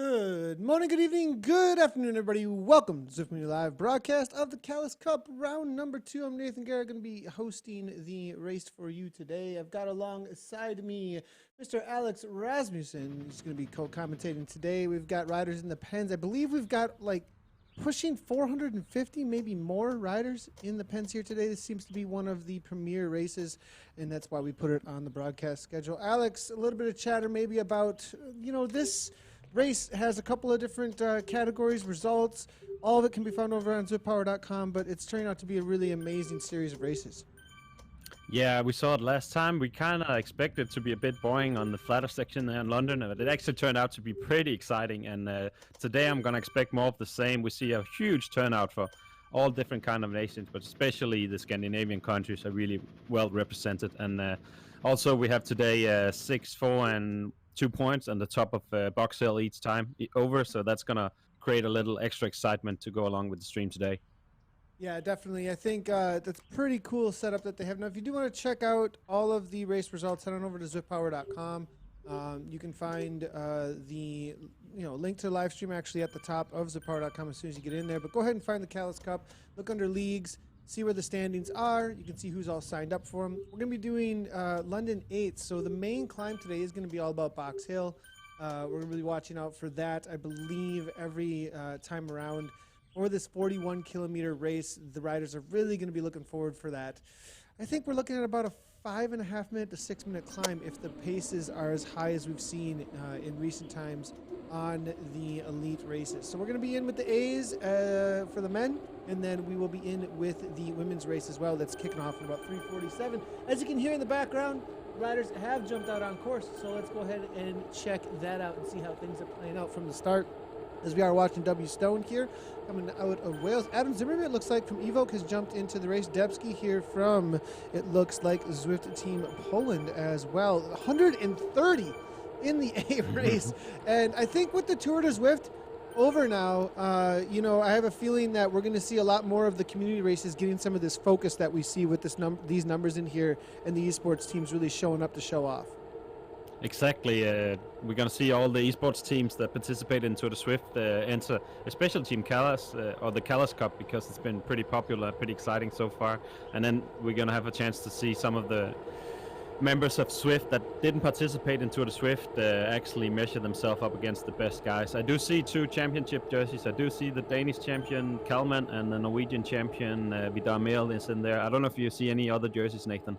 Good morning, good evening, good afternoon, everybody. Welcome to Zwift Media Live broadcast of the KALAS Cup round number 2. I'm Nathan Garrett, going to be hosting the race for you today. I've got alongside me Mr. Alex Rasmussen. He's going to be co-commentating today. We've got riders in the pens. I believe we've got like pushing 450, maybe more riders in the pens here today. This seems to be one of the premier races, and that's why we put it on the broadcast schedule. Alex, a little bit of chatter maybe about, this race has a couple of different categories, results. All of it can be found over on zwiftpower.com, but it's turning out to be a really amazing series of races. Yeah, we saw it last time. We kind of expected it to be a bit boring on the flatter section there in London, but it actually turned out to be pretty exciting. And today I'm going to expect more of the same. We see a huge turnout for all different kind of nations, but especially the Scandinavian countries are really well represented. And also we have today 6, 4, and 2 points on the top of Box Hill each time over, so that's going to create a little extra excitement to go along with the stream today. Yeah, definitely. I think that's pretty cool setup that they have. Now, if you do want to check out all of the race results, head on over to zwiftpower.com. You can find the link to the live stream actually at the top of zwiftpower.com as soon as you get in there. But go ahead and find the KALAS Cup. Look under leagues. See where the standings are. You can see who's all signed up for them. We're going to be doing London 8. So the main climb today is going to be all about Box Hill. We're going to be watching out for that. I believe every time around for this 41-kilometer race, the riders are really going to be looking forward for that. I think we're looking at about a 5.5 minute to 6 minute climb if the paces are as high as we've seen in recent times on the elite races. So we're going to be in with the A's for the men, and then we will be in with the women's race as well. That's kicking off at about 3:47. As you can hear in the background, riders have jumped out on course, so let's go ahead and check that out and see how things are playing out from the start. As we are watching W. Stone here, coming out of Wales. Adam Zimmerman, it looks like, from Evoke has jumped into the race. Debski here from, it looks like, Zwift Team Poland as well. 130 in the A race. And I think with the Tour de Zwift over now, I have a feeling that we're going to see a lot more of the community races getting some of this focus that we see with these numbers in here, and the esports teams really showing up to show off. Exactly. We're going to see all the esports teams that participate in Tour de Zwift enter, especially Team KALAS or the KALAS Cup, because it's been pretty popular, pretty exciting so far. And then we're going to have a chance to see some of the members of Zwift that didn't participate in Tour de Zwift actually measure themselves up against the best guys. I do see 2 championship jerseys. I do see the Danish champion Kalman and the Norwegian champion Vidar Mehl is in there. I don't know if you see any other jerseys, Nathan.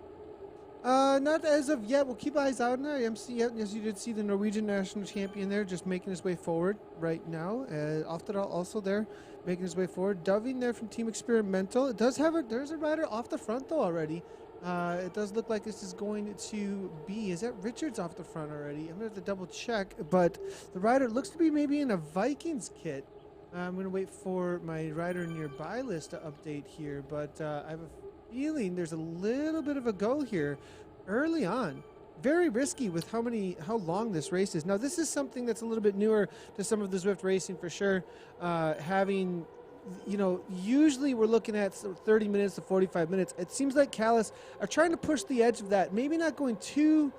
Not as of yet. We'll keep eyes out on our MC. As you did see the Norwegian national champion there, just making his way forward right now. Oftedal also there, making his way forward. Doving there from Team Experimental. It does have there's a rider off the front though already. It does look like this is going to be, is that Richards off the front already? I'm going to have to double check, but the rider looks to be maybe in a Vikings kit. I'm going to wait for my rider nearby list to update here, but I have a feeling there's a little bit of a go here early on. Very risky with how long this race is. Now, this is something that's a little bit newer to some of the Zwift racing for sure. Having, usually we're looking at 30 minutes to 45 minutes. It seems like KALAS are trying to push the edge of that. Maybe not going too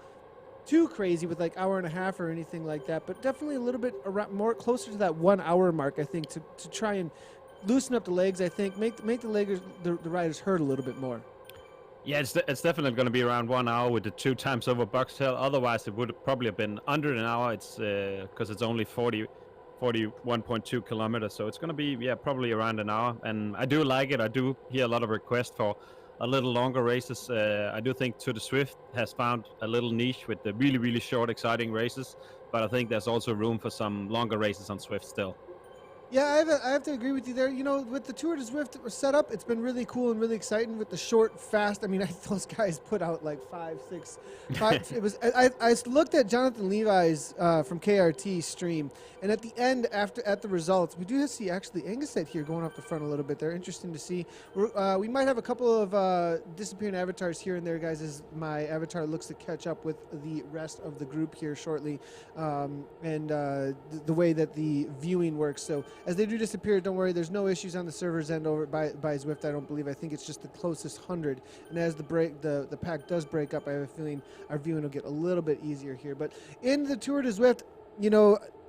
crazy with like hour and a half or anything like that, but definitely a little bit around, more closer to that 1 hour mark, I think, to try and loosen up the legs, I think, make the riders hurt a little bit more. Yeah, it's definitely going to be around 1 hour with the 2 times over Box Hill. Otherwise, it would probably have been under an hour. It's because it's only 41.2 kilometers, so it's going to be probably around an hour. And I do like it. I do hear a lot of requests for a little longer races. I do think Tour de Zwift has found a little niche with the really, really short, exciting races. But I think there's also room for some longer races on Zwift still. Yeah, I have to agree with you there. With the Tour de Zwift setup, it's been really cool and really exciting with the short, fast. I mean, those guys put out like 5, 6. It was. I looked at Jonathan Levi's from KRT stream, and at the end, at the results, we do see actually Anguset here going off the front a little bit. They're interesting to see. We might have a couple of disappearing avatars here and there, guys, as my avatar looks to catch up with the rest of the group here shortly, and the way that the viewing works. So as they do disappear, don't worry, there's no issues on the server's end over by Zwift, I don't believe. I think it's just the closest 100. And as the pack does break up, I have a feeling our viewing will get a little bit easier here. But in the Tour de Zwift,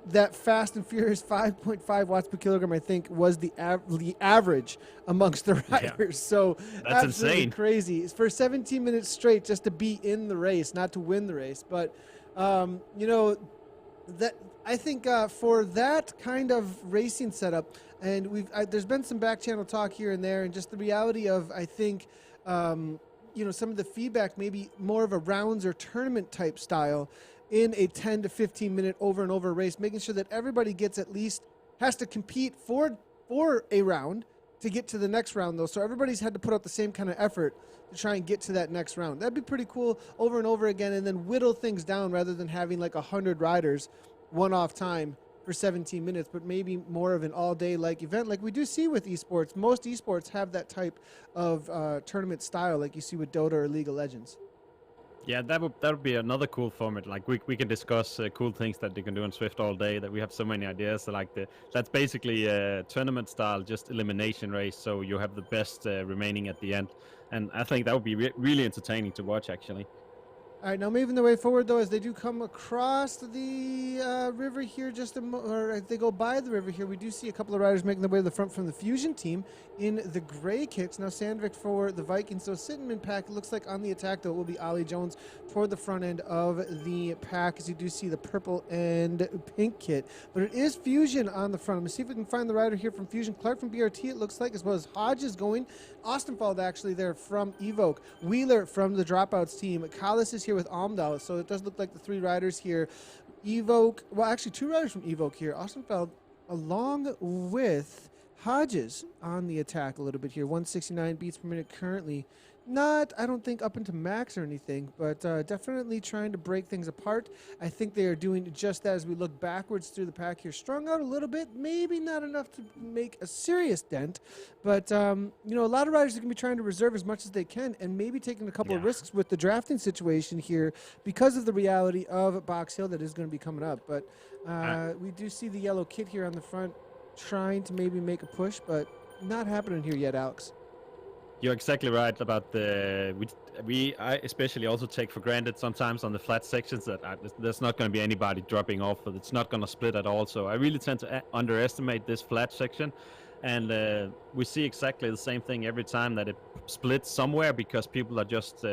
that Fast and Furious 5.5 watts per kilogram, I think, was the average amongst the riders. So that's absolutely insane. crazy. It's for 17 minutes straight just to be in the race, not to win the race. But you know, that I think for that kind of racing setup, and there's been some back channel talk here and there, and just the reality of, I think, you know, some of the feedback, maybe more of a rounds or tournament type style in a 10 to 15 minute over and over race, making sure that everybody gets at least, has to compete for a round to get to the next round, though. So everybody's had to put out the same kind of effort to try and get to that next round. That'd be pretty cool, over and over again, and then whittle things down rather than having like 100 riders one-off time for 17 minutes, but maybe more of an all-day like event like we do see with esports. Most esports have that type of tournament style like you see with Dota or League of Legends. Yeah, that would be another cool format. Like we can discuss cool things that you can do on Swift all day. That we have so many ideas. So like that's basically a tournament style, just elimination race. So you have the best remaining at the end, and I think that would be really entertaining to watch actually. All right, now moving their way forward, though, as they do come across the river here, or as they go by the river here, we do see a couple of riders making their way to the front from the Fusion team in the gray kicks. Now, Sandvik for the Vikings. So sitting in pack, it looks like on the attack, though, it will be Ollie Jones toward the front end of the pack, as you do see the purple and pink kit. But it is Fusion on the front. I'm going to see if we can find the rider here from Fusion. Clark from BRT, it looks like, as well as Hodge is going. Ostenfeld, actually, there from Evoke. Wheeler from the Dropouts team. KALAS is here with Almdal, so it does look like the three riders here. Evoke, well, actually two riders from Evoke here. Ostenfeld along with Hodges on the attack a little bit here. 169 beats per minute currently. Not, I don't think, up into max or anything, but definitely trying to break things apart. I think they are doing just that as we look backwards through the pack here. Strung out a little bit, maybe not enough to make a serious dent, but, you know, a lot of riders are going to be trying to reserve as much as they can and maybe taking a couple of risks with the drafting situation here because of the reality of Box Hill that is going to be coming up. But we do see the yellow kit here on the front trying to maybe make a push, but not happening here yet, Alex. You're exactly right about I especially also take for granted sometimes on the flat sections that there's not going to be anybody dropping off, but it's not going to split at all. So I really tend to underestimate this flat section, and we see exactly the same thing every time, that it splits somewhere because people are just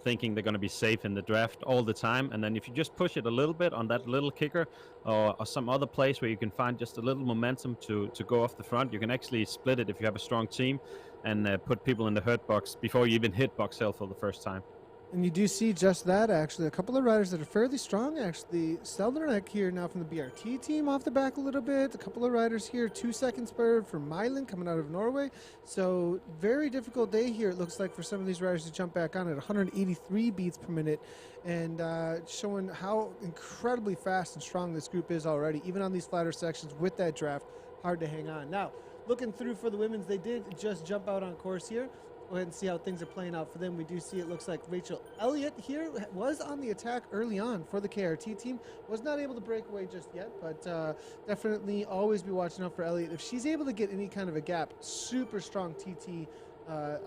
thinking they're going to be safe in the draft all the time. And then if you just push it a little bit on that little kicker or some other place where you can find just a little momentum to go off the front, you can actually split it if you have a strong team and put people in the hurt box before you even hit Box Hill for the first time. And you do see just that, actually. A couple of riders that are fairly strong, actually. Selderneck here now from the BRT team off the back a little bit. A couple of riders here, 2 seconds spur for Mylan coming out of Norway. So very difficult day here, it looks like, for some of these riders to jump back on at 183 beats per minute. And showing how incredibly fast and strong this group is already, even on these flatter sections with that draft. Hard to hang on. Now, looking through for the women's, they did just jump out on course here. Go ahead and see how things are playing out for them. We do see it looks like Rachel Elliott here was on the attack early on for the KRT team. Was not able to break away just yet, but definitely always be watching out for Elliott. If she's able to get any kind of a gap, super strong TT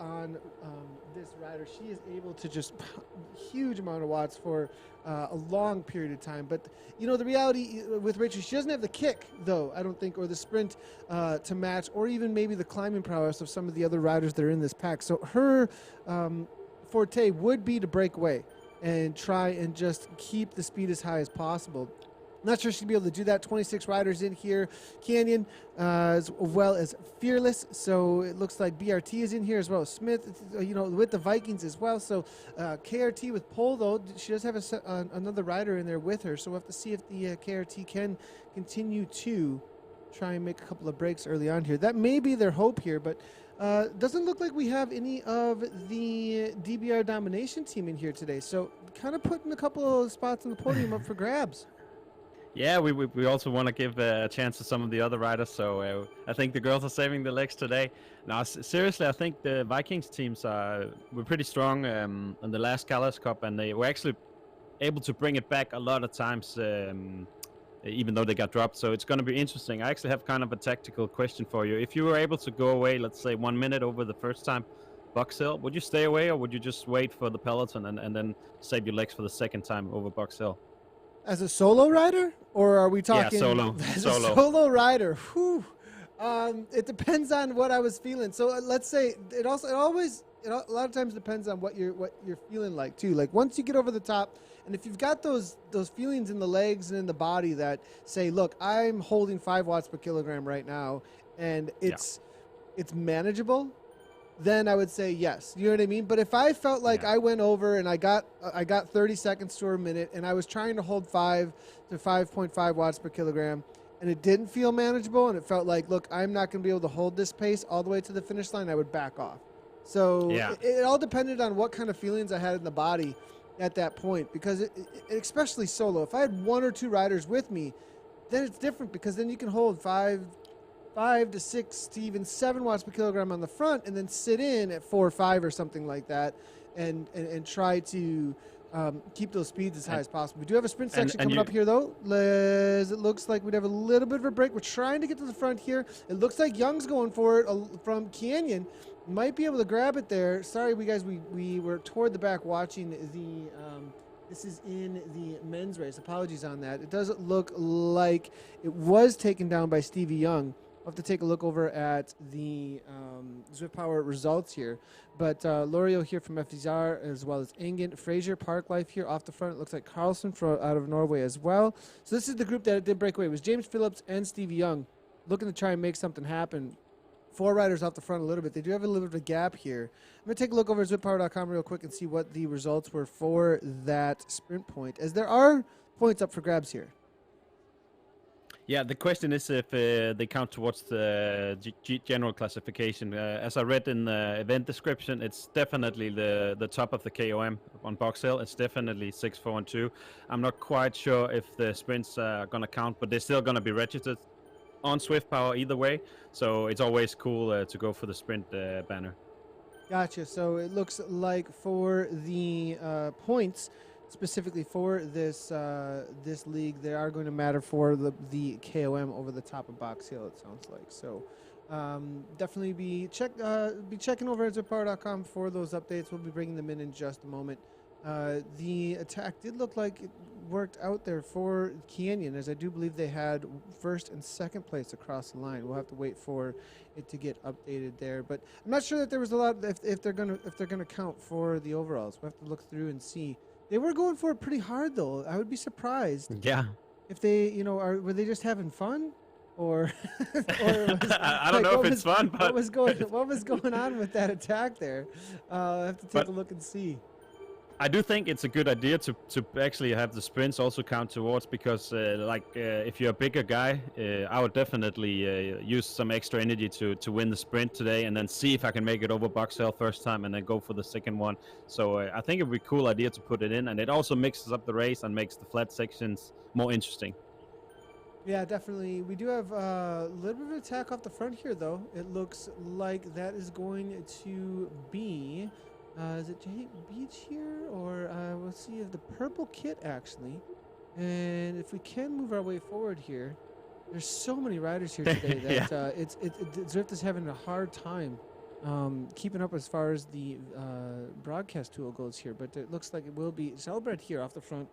on this rider. She is able to just huge amount of watts for a long period of time. But, you know, the reality with Rachel, she doesn't have the kick, though, I don't think, or the sprint to match, or even maybe the climbing prowess of some of the other riders that are in this pack. So her forte would be to break away and try and just keep the speed as high as possible. Not sure she'll be able to do that. 26 riders in here. Canyon as well as Fearless. So it looks like BRT is in here as well as Smith, you know, with the Vikings as well. So KRT with Pole, though, she does have another rider in there with her. So we'll have to see if the KRT can continue to try and make a couple of breaks early on here. That may be their hope here, but doesn't look like we have any of the DBR domination team in here today. So kind of putting a couple of spots on the podium up for grabs. Yeah, we also want to give a chance to some of the other riders, so I think the girls are saving the legs today. Now, seriously, I think the Vikings teams were pretty strong in the last KALAS Cup, and they were actually able to bring it back a lot of times, even though they got dropped. So it's going to be interesting. I actually have kind of a tactical question for you. If you were able to go away, let's say 1 minute over the first time, Box Hill, would you stay away, or would you just wait for the peloton and then save your legs for the second time over Box Hill? As a solo rider, or are we talking solo. as Solo. a solo rider? Whew. It depends on what I was feeling. So let's say it a lot of times depends on what you're feeling like too. Like once you get over the top, and if you've got those feelings in the legs and in the body that say, look, I'm holding 5 watts per kilogram right now, and it's manageable, then I would say yes. You know what I mean? But if I felt like I went over and I got 30 seconds to a minute and I was trying to hold 5 to 5.5 watts per kilogram and it didn't feel manageable and it felt like, look, I'm not going to be able to hold this pace all the way to the finish line, I would back off. So it all depended on what kind of feelings I had in the body at that point, because especially solo, if I had 1 or 2 riders with me, then it's different, because then you can hold 5 to 6 to even 7 watts per kilogram on the front and then sit in at 4 or 5 or something like that and try to keep those speeds as high as possible. We do have a sprint section coming up here, though. It looks like we'd have a little bit of a break. We're trying to get to the front here. It looks like Young's going for it from Canyon. Might be able to grab it there. Sorry, we were toward the back watching the this is in the men's race. Apologies on that. It doesn't look like it was taken down by Stevie Young. I'll have to take a look over at the Zwift Power results here. But L'Oreal here from FDR, as well as Engen. Fraser, Park Life here off the front. It looks like Carlson out of Norway as well. So this is the group that did break away. It was James Phillips and Stevie Young looking to try and make something happen. 4 riders off the front a little bit. They do have a little bit of a gap here. I'm going to take a look over at ZwiftPower.com real quick and see what the results were for that sprint point, as there are points up for grabs here. Yeah, the question is if they count towards the general classification. As I read in the event description, it's definitely the top of the KOM on Box Hill. It's definitely 6, 4, and 2. I'm not quite sure if the sprints are going to count, but they're still going to be registered on Zwift Power either way. So it's always cool to go for the sprint banner. Gotcha. So it looks like for the points, specifically for this league, they are going to matter for the KOM over the top of Box Hill, it sounds like. So definitely be checking over at zippower.com for those updates. We'll be bringing them in just a moment. The attack did look like it worked out there for Canyon, as I do believe they had 1st and 2nd place across the line. We'll have to wait for it to get updated there, but I'm not sure that there was a lot if they're gonna count for the overalls. We'll have to look through and see. They were going for it pretty hard, though. I would be surprised. Yeah. If they, were they just having fun, or I don't know if it's fun, but what was going on with that attack there? I have to take a look and see. I do think it's a good idea to actually have the sprints also count towards, because if you're a bigger guy, I would definitely use some extra energy to win the sprint today, and then see if I can make it over Box Hill first time and then go for the second one. So I think it would be a cool idea to put it in, and it also mixes up the race and makes the flat sections more interesting. Yeah, definitely. We do have a little bit of attack off the front here, though. It looks like that is going to be... is it Jay Beach here, or we'll see if the purple kit actually. And if we can move our way forward here, there's so many riders here today that Zwift is having a hard time keeping up as far as the broadcast tool goes here. But it looks like it will be Selbred here off the front.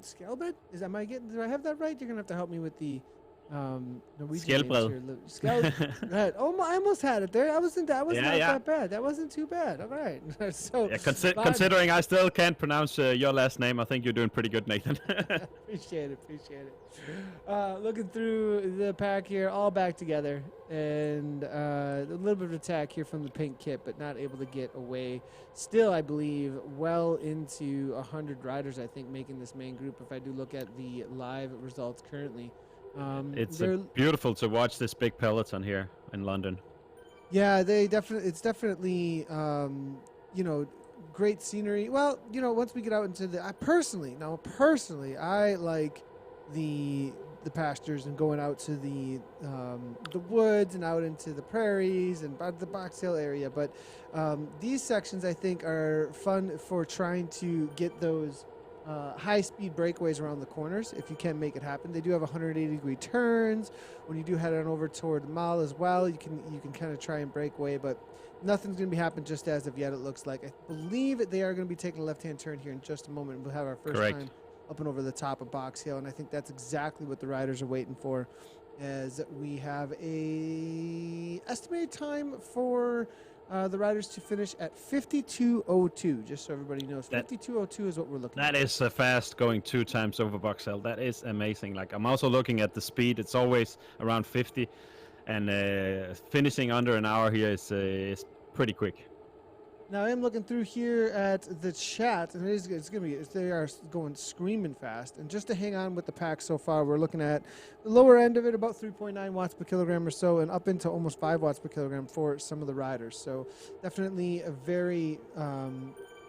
Skelbred? Do I have that right? You're gonna have to help me with the Norwegian names here. Right. Oh, I almost had it there. That wasn't that bad. That wasn't too bad. All right. So considering I still can't pronounce your last name, I think you're doing pretty good, Nathan. Appreciate it. Looking through the pack here, all back together, and a little bit of attack here from the pink kit, but not able to get away. Still, I believe, well into 100 riders, I think, making this main group, if I do look at the live results currently. It's beautiful to watch this big peloton here in London. Yeah, it's definitely great scenery. Well, once we get out into the personally, I like the pastures and going out to the woods and out into the prairies and the Box Hill area. But these sections, I think, are fun for trying to get those high-speed breakaways around the corners, if you can make it happen. They do have 180-degree turns. When you do head on over toward Mall as well, you can kind of try and break away, but nothing's going to be happening just as of yet, it looks like. I believe they are going to be taking a left-hand turn here in just a moment. We'll have our first time up and over the top of Box Hill, and I think that's exactly what the riders are waiting for, as we have a estimated time for the riders to finish at 52:02. Just so everybody knows, 52:02 is what we're looking at. That is fast, going 2 times over Box Hill. That is amazing. Like, I'm also looking at the speed. It's always around 50, and finishing under an hour here is pretty quick. Now I am looking through here at the chat, and they are going screaming fast. And just to hang on with the pack so far, we're looking at the lower end of it, about 3.9 watts per kilogram or so, and up into almost 5 watts per kilogram for some of the riders. So definitely a very,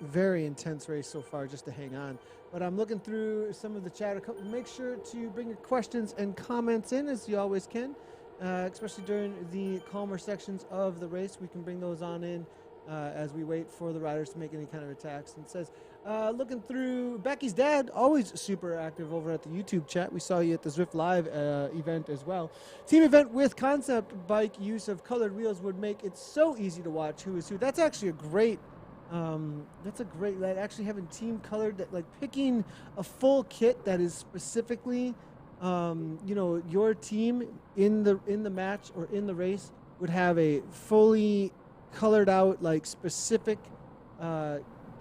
very intense race so far, just to hang on. But I'm looking through some of the chat. Make sure to bring your questions and comments in, as you always can, especially during the calmer sections of the race. We can bring those on in as we wait for the riders to make any kind of attacks. And it says, looking through, Becky's dad, always super active over at the YouTube chat. We saw you at the Zwift Live event as well. Team event with concept bike use of colored wheels would make it so easy to watch who is who. That's actually a great, actually having team colored, that, like, picking a full kit that is specifically, your team in the match or in the race would have a fully colored out, like, specific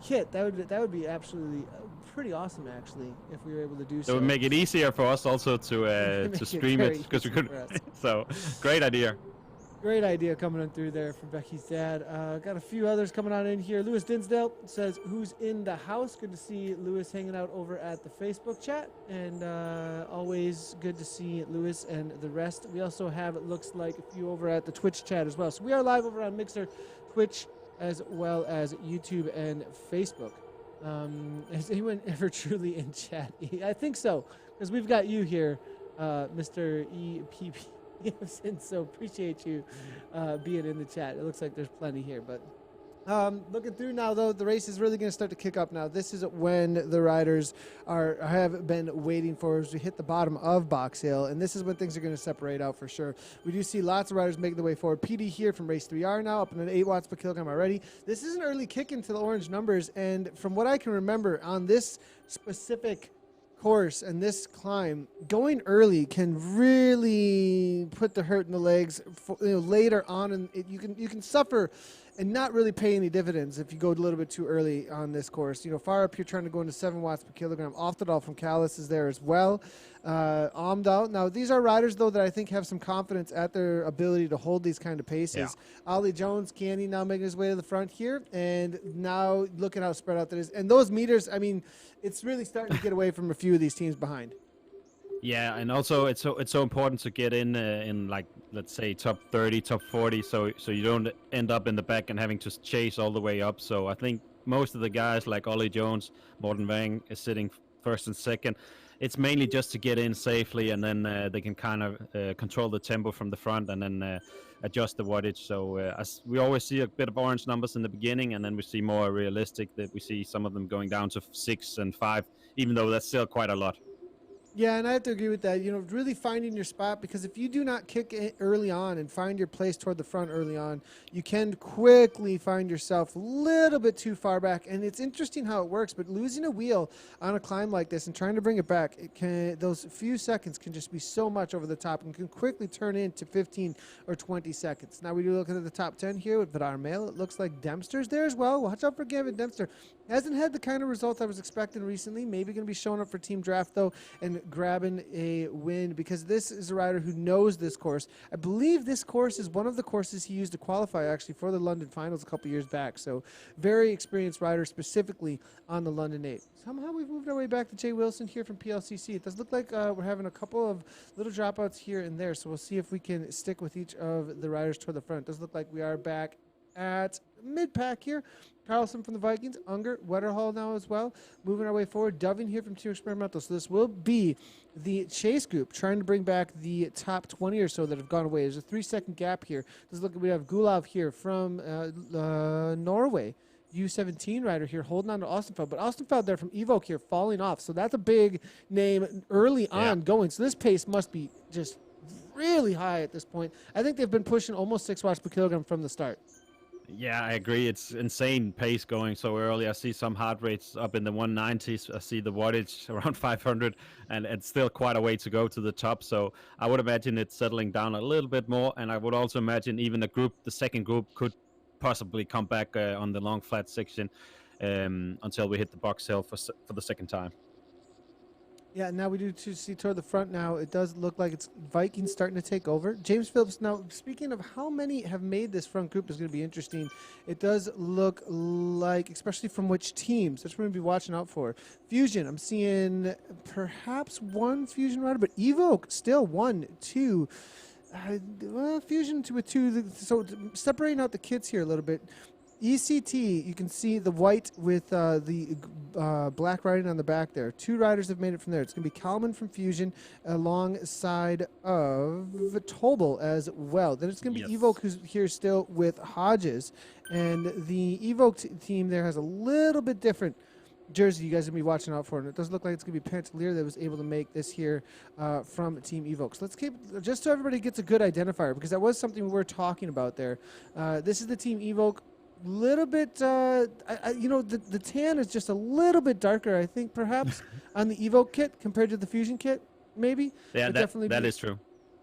kit. That would be absolutely pretty awesome, actually, if we were able to do so. It would make it easier for us also to stream it, because we could. So great idea. Great idea coming in through there from Becky's dad. Got a few others coming on in here. Lewis Dinsdale says, who's in the house? Good to see Lewis hanging out over at the Facebook chat. And always good to see Lewis and the rest. We also have, it looks like, a few over at the Twitch chat as well. So we are live over on Mixer, Twitch, as well as YouTube and Facebook. Is anyone ever truly in chat? I think so, because we've got you here, Mr. EPP. Yes, and so appreciate you being in the chat. It looks like there's plenty here, but looking through now, though, the race is really going to start to kick up now. This is when the riders have been waiting for as we hit the bottom of Box Hill, and this is when things are going to separate out for sure. We do see lots of riders making the way forward. PD here from Race 3R now, up in 8 watts per kilogram already. This is an early kick into the orange numbers, and from what I can remember on this specific course and this climb, going early can really put the hurt in the legs later on, and you can suffer and not really pay any dividends if you go a little bit too early on this course. Far up here, trying to go into 7 watts per kilogram. Oftedal from KALAS is there as well. Omdahl. Now, these are riders, though, that I think have some confidence at their ability to hold these kind of paces. Yeah. Ollie Jones, Candy now making his way to the front here. And now look at how spread out that is. And those meters, I mean, it's really starting to get away from a few of these teams behind. Yeah, and also it's so important to get in like, let's say, top 30, top 40, so you don't end up in the back and having to chase all the way up. So I think most of the guys like Ollie Jones, Morten Vang is sitting first and second. It's mainly just to get in safely, and then they can kind of control the tempo from the front and then adjust the wattage. So as we always see a bit of orange numbers in the beginning, and then we see more realistic, that we see some of them going down to 6 and 5, even though that's still quite a lot. Yeah, and I have to agree with that. Really finding your spot, because if you do not kick it early on and find your place toward the front early on, you can quickly find yourself a little bit too far back. And it's interesting how it works, but losing a wheel on a climb like this and trying to bring it back, those few seconds can just be so much over the top and can quickly turn into 15 or 20 seconds. Now we do look at the top 10 here with Vidar Mail. It looks like Dempster's there as well. Watch out for Gavin Dempster. Hasn't had the kind of results I was expecting recently. Maybe going to be showing up for team draft, though, and grabbing a win, because this is a rider who knows this course. I believe this course is one of the courses he used to qualify, actually, for the London finals a couple years back. So very experienced rider, specifically on the London 8. Somehow we've moved our way back to Jay Wilson here from PLCC. It does look like we're having a couple of little dropouts here and there, so we'll see if we can stick with each of the riders toward the front. It does look like we are back at mid-pack here. Carlson from the Vikings, Unger, Wetterhall now as well. Moving our way forward, Doving here from Team Experimental. So this will be the chase group trying to bring back the top 20 or so that have gone away. There's a 3-second gap here. Let's look. We have Gulov here from Norway. U17 rider here holding on to Ostenfeld. But Ostenfeld there from Evoke here falling off. So that's a big name early on going. So this pace must be just really high at this point. I think they've been pushing almost 6 watts per kilogram from the start. Yeah, I agree. It's insane pace going so early. I see some heart rates up in the 190s. I see the wattage around 500, and it's still quite a way to go to the top. So I would imagine it's settling down a little bit more. And I would also imagine even the second group, could possibly come back on the long flat section until we hit the box hill for the second time. Yeah, now we do to see toward the front now. It does look like it's Vikings starting to take over. James Phillips, now speaking of how many have made this front group is going to be interesting. It does look like, especially from which teams, that's what we're going to be watching out for. Fusion, I'm seeing perhaps one Fusion rider, but Evoke still 1, 2. Fusion with 2. So separating out the kits here a little bit. ECT, you can see the white with the black writing on the back there. 2 riders have made it from there. It's going to be Kalman from Fusion alongside of Tobel as well. Then it's going to be Evoke, who's here still with Hodges. And the Evoke team there has a little bit different jersey you guys are going to be watching out for. And it does look like it's going to be Pantelier that was able to make this here from Team Evoke. So let's keep, just so everybody gets a good identifier, because that was something we were talking about there. This is the Team Evoke. Little bit, the tan is just a little bit darker, I think, perhaps, on the Evoke kit compared to the Fusion kit, maybe. Yeah, that is true.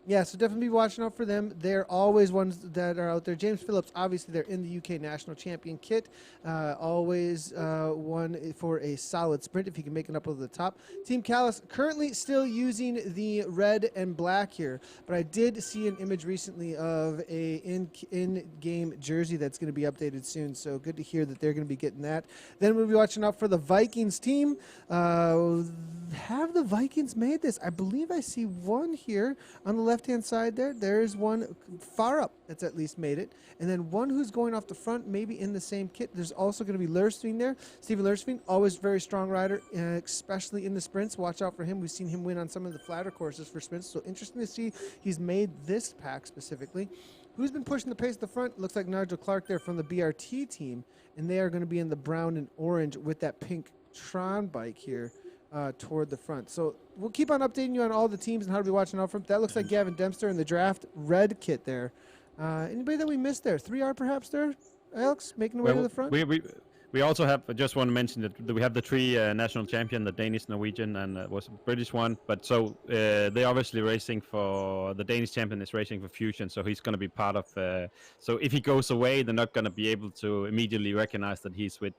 Yeah, so definitely be watching out for them. They're always ones that are out there. James Phillips, obviously, they're in the UK National Champion kit. Always one for a solid sprint if he can make it up over the top. Team KALAS currently still using the red and black here, but I did see an image recently of a in-game jersey that's going to be updated soon, so good to hear that they're going to be getting that. Then we'll be watching out for the Vikings team. Have the Vikings made this? I believe I see one here on the left-hand side there. There's one far up that's at least made it. And then one who's going off the front, maybe in the same kit. There's also going to be Lursveen there. Steven Lursveen, always very strong rider, especially in the sprints. Watch out for him. We've seen him win on some of the flatter courses for sprints. So interesting to see he's made this pack specifically. Who's been pushing the pace at the front? Looks like Nigel Clark there from the BRT team. And they are going to be in the brown and orange with that pink Tron bike here. Toward the front. So we'll keep on updating you on all the teams and how to be watching out for them. That looks like Gavin Dempster in the draft red kit there. Anybody that we missed there? 3R perhaps there, Alex, making the way to the front? We also have, I just want to mention that we have the 3 national champion, the Danish, Norwegian, and was a British one. But so they're obviously racing for, the Danish champion is racing for Fusion, so he's going to be part of, so if he goes away, they're not going to be able to immediately recognize that he's with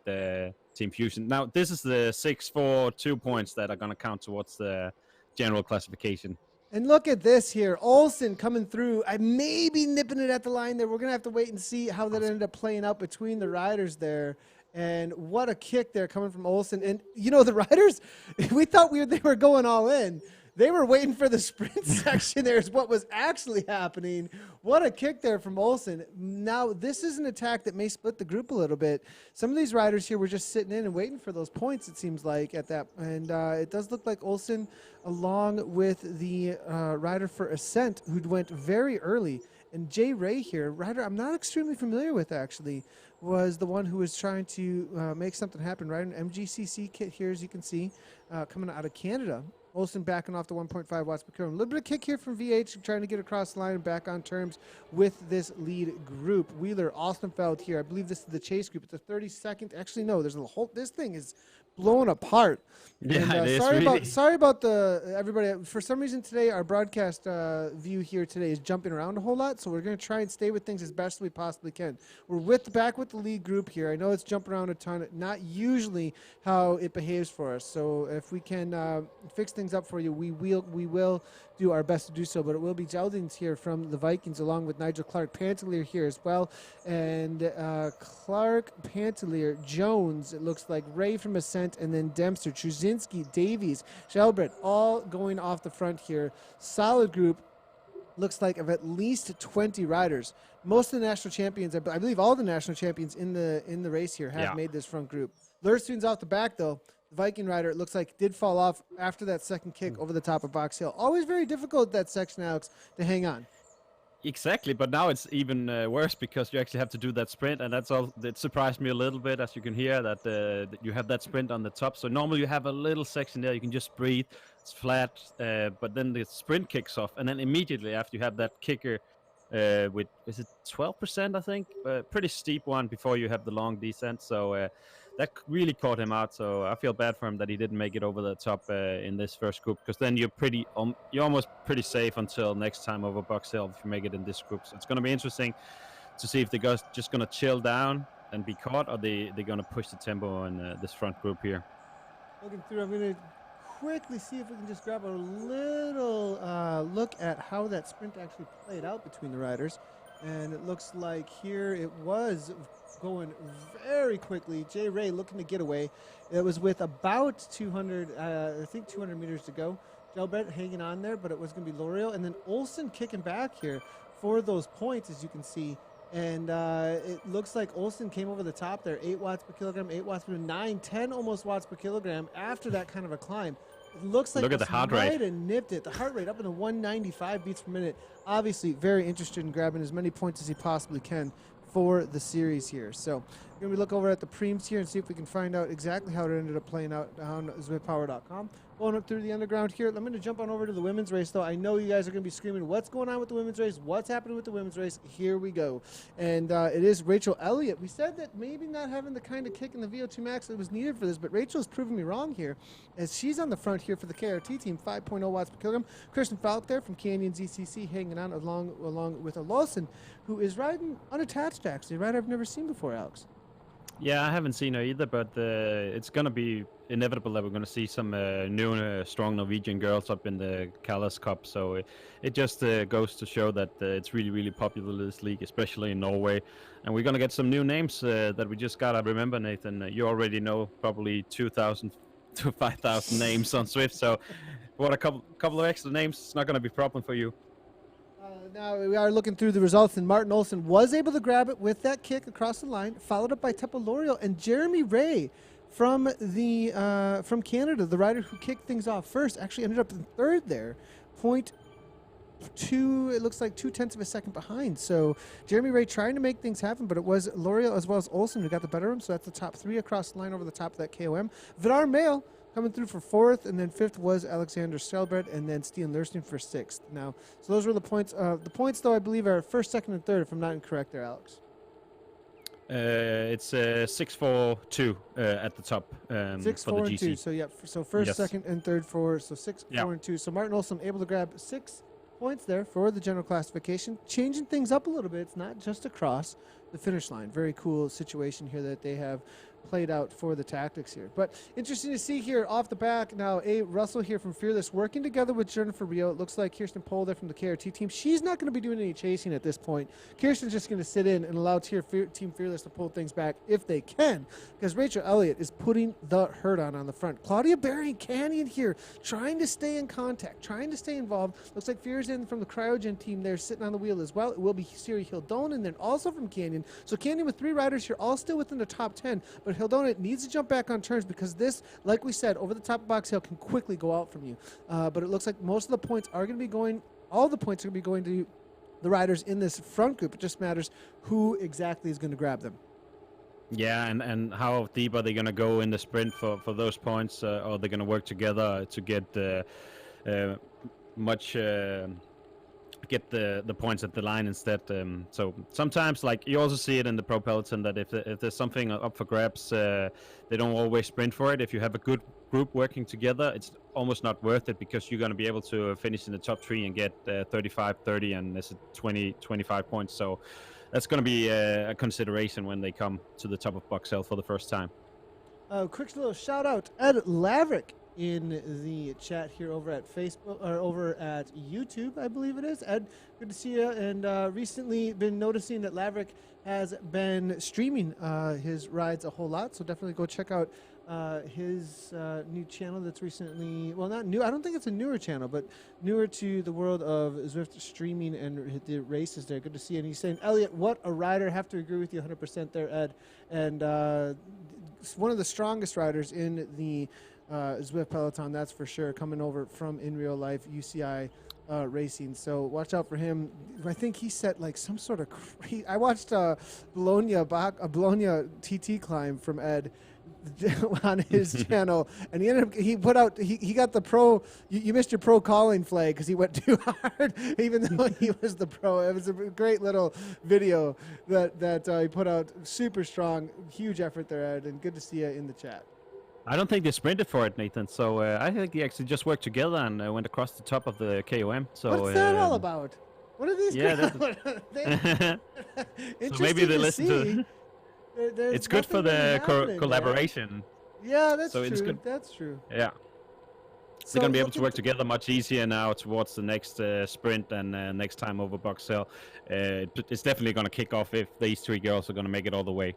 Team Fusion. Now, this is the 6, 4, 2 points that are going to count towards the general classification. And look at this here. Olsen coming through. I may be nipping it at the line there. We're going to have to wait and see how that ended up playing out between the riders there. And what a kick there coming from Olsen. And, you know, the riders, we thought they were going all in. They were waiting for the sprint section. There's what was actually happening. What a kick there from Olsen. Now, this is an attack that may split the group a little bit. Some of these riders here were just sitting in and waiting for those points, it seems like, at that. And it does look like Olsen, along with the rider for Ascent, who went very early. And Jay Ray here, rider I'm not extremely familiar with, actually, was the one who was trying to make something happen, right? An MGCC kit here, as you can see, coming out of Canada. Olsen backing off the 1.5 watts per kilogram. A little bit of kick here from VH, trying to get across the line and back on terms with this lead group. Wheeler, Ostenfeld here. I believe this is the chase group. It's a 32nd. Actually, no, there's a whole, this thing is blown apart. Yeah, and, it is sorry about the everybody. For some reason today, our broadcast view here today is jumping around a whole lot, so we're going to try and stay with things as best we possibly can. We're back with the lead group here. I know it's jumping around a ton, not usually how it behaves for us. So if we can fix things up for you, we will do our best to do so. But it will be Geldings here from the Vikings, along with Nigel Clark, Pantelier here as well, and Clark, Pantelier, Jones. It looks like Ray from Ascent, and then Dempster, Chuzinski, Davies, Shelbrett, all going off the front here. Solid group. Looks like of at least 20 riders. Most of the national champions, I believe all the national champions in the race here have made this front group. Lursveen's off the back though. The Viking rider, it looks like, did fall off after that second kick over the top of Box Hill. Always very difficult that section, Alex, to hang on. Exactly, but now it's even worse because you actually have to do that sprint, and that's all. It surprised me a little bit, as you can hear, that you have that sprint on the top. So normally you have a little section there, you can just breathe, it's flat, but then the sprint kicks off, and then immediately after you have that kicker with, is it 12%, I think? Pretty steep one before you have the long descent. So that really caught him out. So I feel bad for him that he didn't make it over the top in this first group, because then you're almost pretty safe until next time over Box Hill if you make it in this group. So it's going to be interesting to see if the guys just going to chill down and be caught, or they're going to push the tempo in this front group here. Looking through, I'm going to quickly see if we can just grab a little look at how that sprint actually played out between the riders. And it looks like here it was going very quickly. Jay Ray looking to get away. It was with about 200, I think 200 meters to go. Gelbert hanging on there, but it was going to be L'Oreal. And then Olsen kicking back here for those points, as you can see. And it looks like Olsen came over the top there, 8 watts per kilogram, 8 watts per 9, 10 almost watts per kilogram after that kind of a climb. It looks like Look at the heart rate. Might have nipped it. The heart rate up in the 195 beats per minute. Obviously, very interested in grabbing as many points as he possibly can for the series here. So we're going to look over at the preems here and see if we can find out exactly how it ended up playing out on zwiftpower.com. Going up through the underground here. I'm going to jump on over to the women's race, though. I know you guys are going to be screaming, what's going on with the women's race? What's happening with the women's race? Here we go. And it is Rachel Elliott. We said that maybe not having the kind of kick in the VO2 max that was needed for this, but Rachel's proving me wrong here, as she's on the front here for the KRT team, 5.0 watts per kilogram. Kristen Falk there from Canyon ZCC hanging on along with a Lawson, who is riding unattached, actually, a rider I've never seen before, Alex. Yeah, I haven't seen her either, but it's going to be inevitable that we're going to see some new, strong Norwegian girls up in the KALAS Cup. So it just goes to show that it's really, really popular, this league, especially in Norway. And we're going to get some new names that we just got to remember, Nathan. You already know probably 2,000 to 5,000 names on Swift. So what, a couple of extra names, it's not going to be a problem for you. Now we are looking through the results, and Martin Olsen was able to grab it with that kick across the line, followed up by Teppo L'Oreal and Jeremy Ray from Canada, the rider who kicked things off first, actually ended up in third there, 0.2, it looks like 0.2 of a second behind. So Jeremy Ray trying to make things happen, but it was L'Oreal as well as Olsen who got the better of him. So that's the top three across the line over the top of that KOM. Vidar Mail coming through for fourth, and then fifth was Alexander Stelbred, and then Stian Lerstein for sixth. Now, so those were the points. The points, though, I believe are first, second, and third, if I'm not incorrect there, Alex. It's 6-4-2 at the top 6, for 4, the and GC. 2. So, yeah, so first, Yes. second, and third for, so 6, Yeah. 4, and 2. So Martin Olsen able to grab 6 points there for the general classification, changing things up a little bit. It's not just across the finish line. Very cool situation here that they have played out for the tactics here. But interesting to see here off the back now, Russell here from Fearless working together with Jennifer Rio. It looks like Kirsten Pohl there from the KRT team. She's not going to be doing any chasing at this point. Kirsten's just going to sit in and allow Team Fearless to pull things back if they can, because Rachel Elliott is putting the hurt on the front. Claudia Berry Canyon here trying to stay in contact, trying to stay involved. Looks like Fear's in from the Cryogen team there sitting on the wheel as well. It will be Siri Hildon and then also from Canyon. So Canyon with 3 riders here, all still within the top 10, but Hildon needs to jump back on turns because this, like we said, over the top of Box Hill can quickly go out from you. But it looks like most of the points are going to be going, all the points are going to be going to the riders in this front group. It just matters who exactly is going to grab them. Yeah, and how deep are they going to go in the sprint for those points? Or they're going to work together to get get the points at the line instead. So sometimes, like, you also see it in the Pro Peloton, that if there's something up for grabs, they don't always sprint for it. If you have a good group working together, it's almost not worth it, because you're going to be able to finish in the top 3 and get 35, 30, and there's 20, 25 points. So that's going to be a consideration when they come to the top of Box Hill for the first time. Quick little shout out, Ed Laverick in the chat here over at Facebook, or over at YouTube, I believe it is. Ed, good to see you. And recently been noticing that Laverick has been streaming his rides a whole lot, so definitely go check out his new channel that's recently, well, not new, I don't think it's a newer channel, but newer to the world of Zwift streaming and the races there. Good to see you. And he's saying, Elliot, what a rider. Have to agree with you 100% there, Ed. And one of the strongest riders in the Zwift Peloton, that's for sure, coming over from in real life UCI racing. So watch out for him. I think he set like some sort of crazy. I watched a Bologna TT climb from Ed. on his channel, and he put out he got the pro. You missed your pro calling flag because he went too hard, even though he was the pro. It was a great little video that he put out. Super strong, huge effort there, Ed, and good to see you in the chat. I don't think they sprinted for it, Nathan. So I think they actually just worked together and went across the top of the KOM. So what's that all about? What are these? Yeah, so maybe they listen to. It's good for the collaboration. Yeah, that's so true. It's good. That's true. Yeah. They're going to be able to work together much easier now towards the next sprint and next time over Box Hill. It's definitely going to kick off if these three girls are going to make it all the way.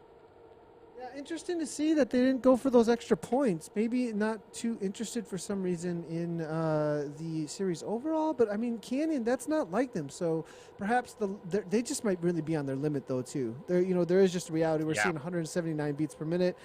Yeah, interesting to see that they didn't go for those extra points. Maybe not too interested for some reason in the series overall, but I mean, Canyon, that's not like them. So perhaps they just might really be on their limit though too. There is just a reality. We're seeing 179 beats per minute.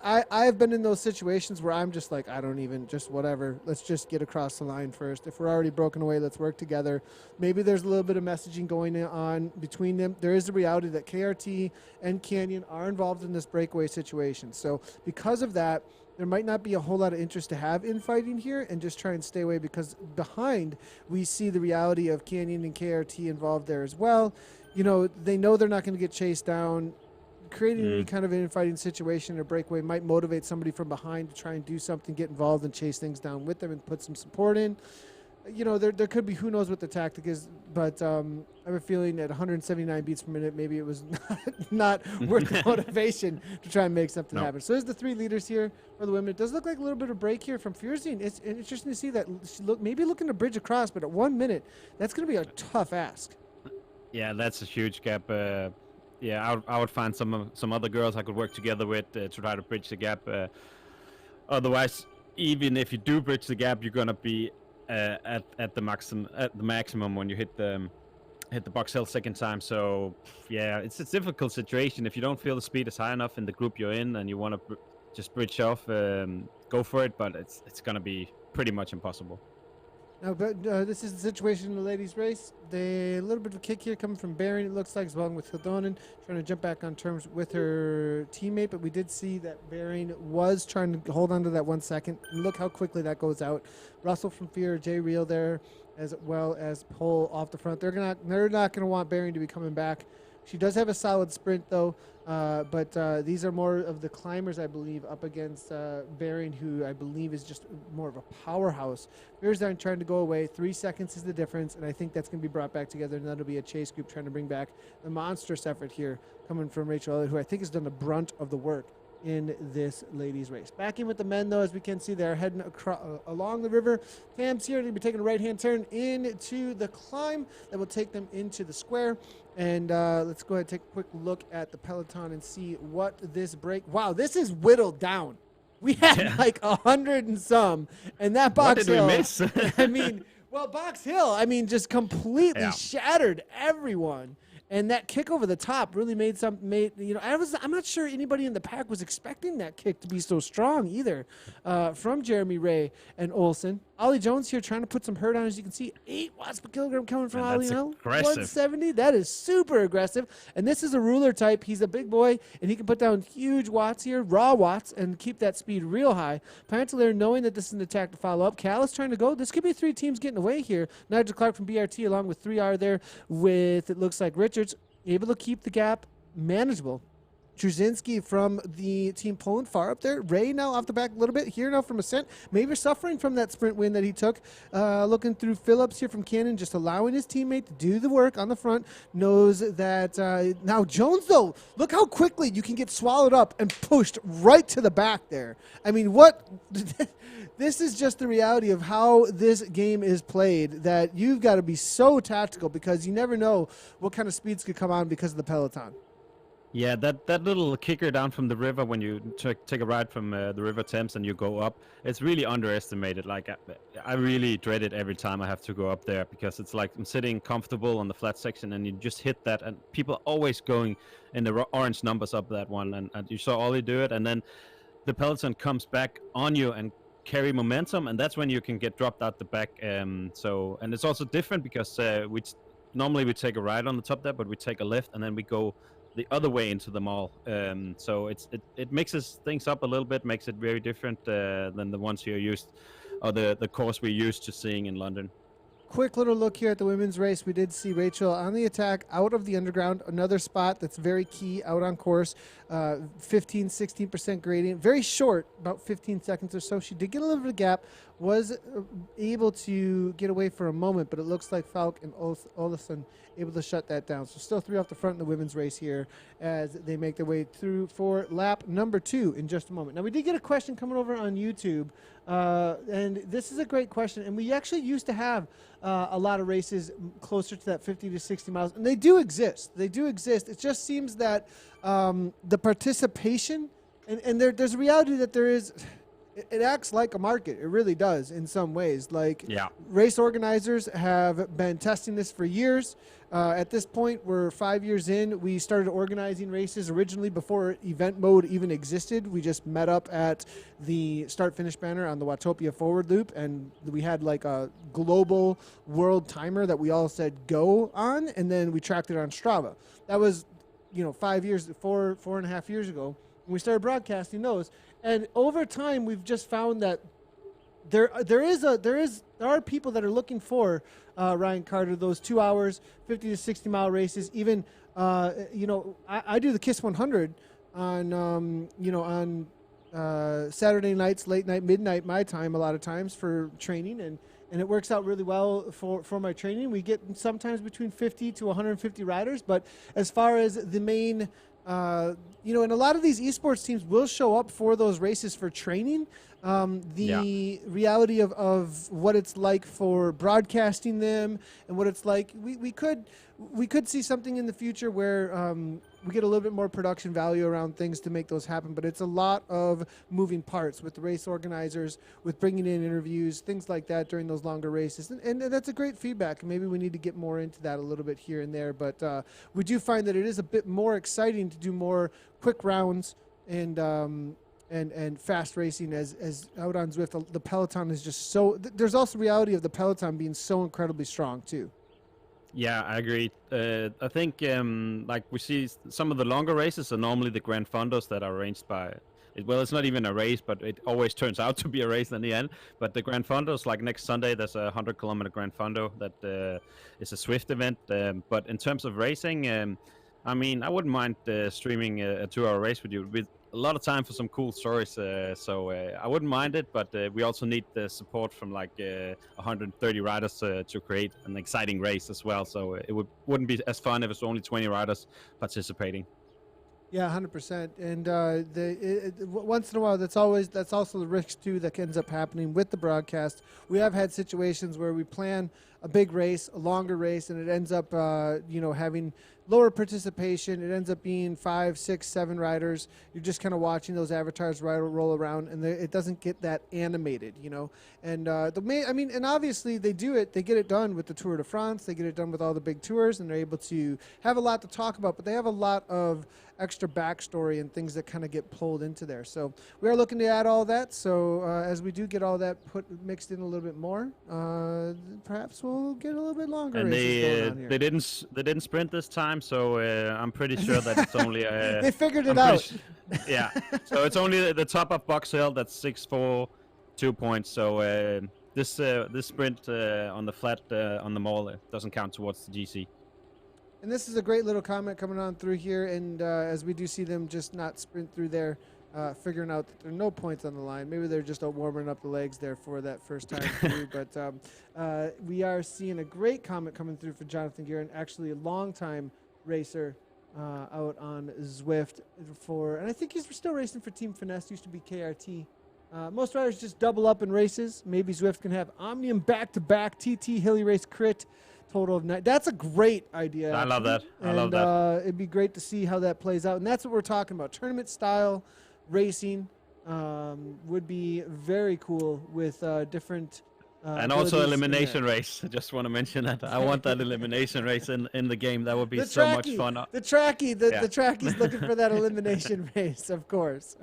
I've been in those situations where I'm just like, I don't even, just whatever. Let's just get across the line first. If we're already broken away, let's work together. Maybe there's a little bit of messaging going on between them. There is a reality that KRT and Canyon are involved in this breakaway situation. So because of that, there might not be a whole lot of interest to have in fighting here and just try and stay away, because behind we see the reality of Canyon and KRT involved there as well. They know they're not going to get chased down. Creating any kind of infighting situation or breakaway might motivate somebody from behind to try and do something, get involved and chase things down with them and put some support in. There could be, who knows what the tactic is, but I have a feeling at 179 beats per minute, maybe it was not worth the motivation to try and make something happen. So there's the three leaders here for the women. It does look like a little bit of break here from Fierzine. It's interesting to see that maybe looking to bridge across, but at 1 minute, that's going to be a tough ask. Yeah, that's a huge gap. I would find some other girls I could work together with to try to bridge the gap. Otherwise, even if you do bridge the gap, you're gonna be at the maximum when you hit the Box Hill second time. So yeah, it's a difficult situation. If you don't feel the speed is high enough in the group you're in and you want to just bridge off, go for it. But it's gonna be pretty much impossible. Now, but this is the situation in the ladies' race. A little bit of a kick here coming from Baron, it looks like, as well with Hildonen, trying to jump back on terms with her teammate. But we did see that Baron was trying to hold on to that 1 second. And look how quickly that goes out. Russell from Fear, Jay Reel there, as well as Pole off the front. They're not going to want Baron to be coming back. She does have a solid sprint, though, but these are more of the climbers, I believe, up against Baron, who I believe is just more of a powerhouse. Bearsdown trying to go away. 3 seconds is the difference, and I think that's going to be brought back together, and that'll be a chase group trying to bring back the monstrous effort here coming from Rachel Elliott, who I think has done the brunt of the work in this ladies race. Back in with the men, though, as we can see, they're heading along the river. Cam's here. They're going to be taking a right-hand turn into the climb that will take them into the square. And let's go ahead and take a quick look at the peloton and see what this break. Wow, this is whittled down. We had like 100 and some, and that Box Hill. What did we miss? I mean, well, Box Hill, just completely shattered everyone. And that kick over the top really I'm not sure anybody in the pack was expecting that kick to be so strong either, from Jeremy Ray and Olsen. Ollie Jones here trying to put some hurt on, as you can see. 8 watts per kilogram coming from Ollie. 170. That is super aggressive. And this is a ruler type. He's a big boy, and he can put down huge watts here, raw watts, and keep that speed real high. Pantaleer knowing that this is an attack to follow up. KALAS trying to go. This could be 3 teams getting away here. Nigel Clark from BRT along with 3R there with, it looks like, Richards, able to keep the gap manageable. Trzynski from the team Poland far up there. Ray now off the back a little bit here now from Ascent. Maybe suffering from that sprint win that he took. Looking through Phillips here from Cannon, just allowing his teammate to do the work on the front. Knows that now Jones, though, look how quickly you can get swallowed up and pushed right to the back there. I mean, what? This is just the reality of how this game is played, that you've got to be so tactical because you never know what kind of speeds could come on because of the peloton. Yeah, that little kicker down from the river when you take a ride from the River Thames and you go up, it's really underestimated. Like, I really dread it every time I have to go up there, because it's like I'm sitting comfortable on the flat section and you just hit that, and people are always going in the orange numbers up that one, and you saw Ollie do it, and then the peloton comes back on you and carry momentum, and that's when you can get dropped out the back. And it's also different because normally we take a ride on the top there, but we take a left and then we go the other way into the mall. So it mixes things up a little bit, makes it very different than the ones you're used, or the course we're used to seeing in London. Quick little look here at the women's race. We did see Rachel on the attack out of the underground, another spot that's very key out on course, 16% gradient, very short, about 15 seconds or so. She did get a little bit of gap, was able to get away for a moment, but it looks like Falk and Olafsson able to shut that down. So still 3 off the front in the women's race here as they make their way through for lap number 2 in just a moment. Now, we did get a question coming over on YouTube, and this is a great question, and we actually used to have a lot of races closer to that 50 to 60 miles, and they do exist. They do exist. It just seems that the participation, and there's a reality that there is, it acts like a market. It really does in some ways. Like, race organizers have been testing this for years. At this point, we're 5 years in. We started organizing races originally before event mode even existed. We just met up at the start-finish banner on the Watopia forward loop, and we had like a global world timer that we all said go on, and then we tracked it on Strava. That was, 4.5 years ago. We started broadcasting those, and over time we've just found that there are people that are looking for Ryan Carter, those 2 hours, 50 to 60 mile races. Even I do the KISS 100 on Saturday nights, late night, midnight my time a lot of times for training, and it works out really well for my training. We get sometimes between 50 to 150 riders, but as far as the main and a lot of these esports teams will show up for those races for training. Reality of what it's like for broadcasting them and what it's like, we could see something in the future where we get a little bit more production value around things to make those happen, but it's a lot of moving parts with the race organizers, with bringing in interviews, things like that during those longer races, and that's a great feedback. Maybe we need to get more into that a little bit here and there, but we do find that it is a bit more exciting to do more quick rounds and fast racing as out on Zwift. The peloton is just so, there's also reality of the peloton being so incredibly strong too. Yeah, I agree. I think like we see some of the longer races are normally the Grand Fondos that are arranged by, well, it's not even a race, but it always turns out to be a race in the end. But the Grand Fondos, like next Sunday, there's a 100-kilometer Grand Fondo that is a Swift event. But in terms of racing, I mean, I wouldn't mind streaming a 2-hour race with you. With a lot of time for some cool stories, so I wouldn't mind it, but we also need the support from like 130 riders to create an exciting race as well, so it wouldn't be as fun if it's only 20 riders participating. Yeah, 100%. And once in a while, that's also the risk too that ends up happening with the broadcast. We have had situations where we plan a big race, a longer race, and it ends up having lower participation. It ends up being 5, 6, 7 riders. You're just kind of watching those avatars roll around, and it doesn't get that animated, And and obviously they do it. They get it done with the Tour de France. They get it done with all the big tours, and they're able to have a lot to talk about. But they have a lot of extra backstory and things that kind of get pulled into there. So we are looking to add all that. So as we do get all that mixed in a little bit more, perhaps we'll get a little bit longer. And races going on here. they didn't sprint this time, so I'm pretty sure that it's only they figured it out. Yeah, so it's only the top of Box Hill that's 6-4, 2 points. So this sprint on the flat on the mall doesn't count towards the GC. And this is a great little comment coming on through here, and as we do see them just not sprint through there, figuring out that there are no points on the line. Maybe they're just warming up the legs there for that first time through. But we are seeing a great comment coming through for Jonathan Guerin, actually a longtime racer out on Zwift and I think he's still racing for Team Finesse, used to be KRT. Most riders just double up in races. Maybe Zwift can have Omnium back-to-back, TT Hilly Race Crit, total of 9. That's a great idea. I love that. I love that. It'd be great to see how that plays out. And that's what we're talking about. Tournament-style racing would be very cool with different and also elimination race. I just want to mention that. I want that elimination race in the game. That would be so much fun. The trackie's looking for that elimination race, of course.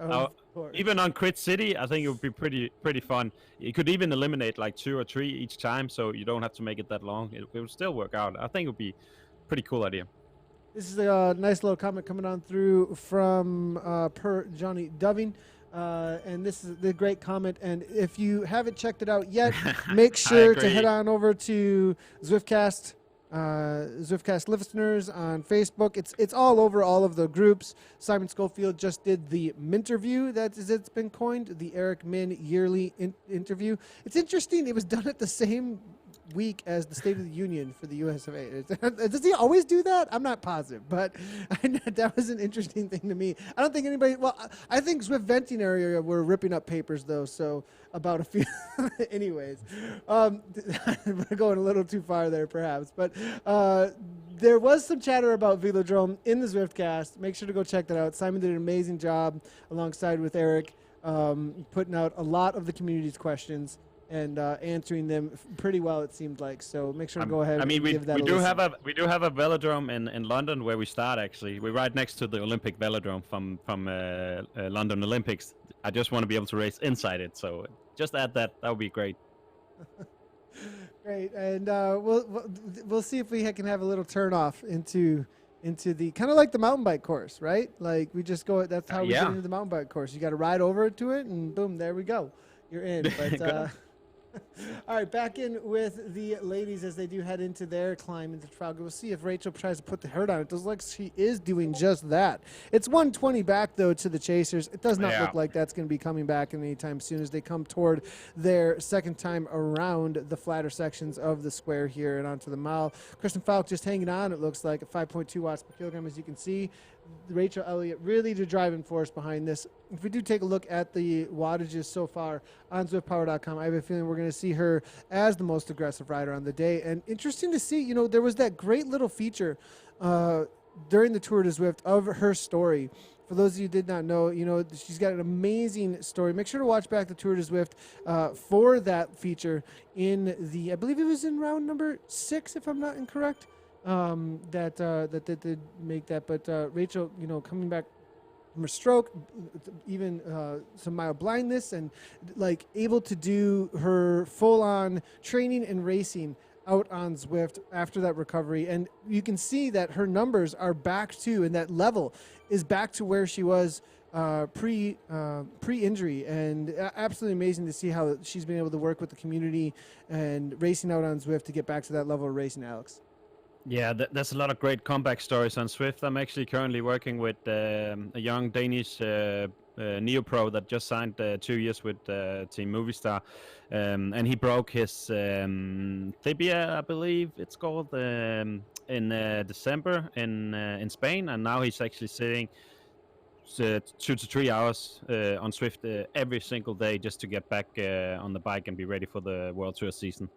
Even on Crit City, I think it would be pretty fun. You could even eliminate like 2 or 3 each time, so you don't have to make it that long. It would still work out. I think it would be a pretty cool idea. This is a nice little comment coming on through from per Johnny Doving. And this is the great comment. And if you haven't checked it out yet, make I sure to agree. head on over to Zwiftcast, Zwiftcast listeners on Facebook. It's all over all of the groups. Simon Schofield just did the Minterview, it's been coined, the Eric Min yearly interview. It's interesting. It was done at the same week as the State of the Union for the US of A. Does he always do that? I'm not positive, but that was an interesting thing to me. I don't think anybody, well, I think Zwift venting area were ripping up papers though, so about a few, anyways. We're going a little too far there perhaps, but there was some chatter about Velodrome in the Zwiftcast. Make sure to go check that out. Simon did an amazing job alongside with Eric, putting out a lot of the community's questions and answering them pretty well, it seemed like. So make sure to go ahead. I mean, and give that we a do listen. have a velodrome in London where we start. Actually, we're right next to the Olympic velodrome from London Olympics. I just want to be able to race inside it. So just add that. That would be great. Great, and we'll see if we can have a little turn off into the kind of like the mountain bike course, right? Like we just go. That's how we get into the mountain bike course. You got to ride over to it, and boom, there we go. You're in. But all right, back in with the ladies as they do head into their climb into Trafalgar. We'll see if Rachel tries to put the hurt on. It does look like she is doing just that. It's 120 back, though, to the Chasers. It does not look like that's going to be coming back anytime soon as they come toward their second time around the flatter sections of the square here and onto the mile. Kristen Falk just hanging on, it looks like, at 5.2 watts per kilogram, as you can see. Rachel Elliott really the driving force behind this. If we do take a look at the wattages so far on ZwiftPower.com, I have a feeling we're going to see her as the most aggressive rider on the day. And interesting to see, there was that great little feature during the Tour de Zwift of her story. For those of you who did not know, she's got an amazing story. Make sure to watch back the Tour de Zwift for that feature in I believe it was in round number 6, if I'm not incorrect. That did make that, but Rachel, coming back from her stroke, even some mild blindness, and like able to do her full-on training and racing out on Zwift after that recovery, and you can see that her numbers are back to, and that level is back to where she was pre-injury, and absolutely amazing to see how she's been able to work with the community and racing out on Zwift to get back to that level of racing, Alex. Yeah, there's a lot of great comeback stories on Zwift. I'm actually currently working with a young Danish neo-pro that just signed 2 years with Team Movistar, and he broke his tibia, I believe it's called, in December in Spain, and now he's actually sitting 2 to 3 hours on Zwift every single day just to get back on the bike and be ready for the World Tour season.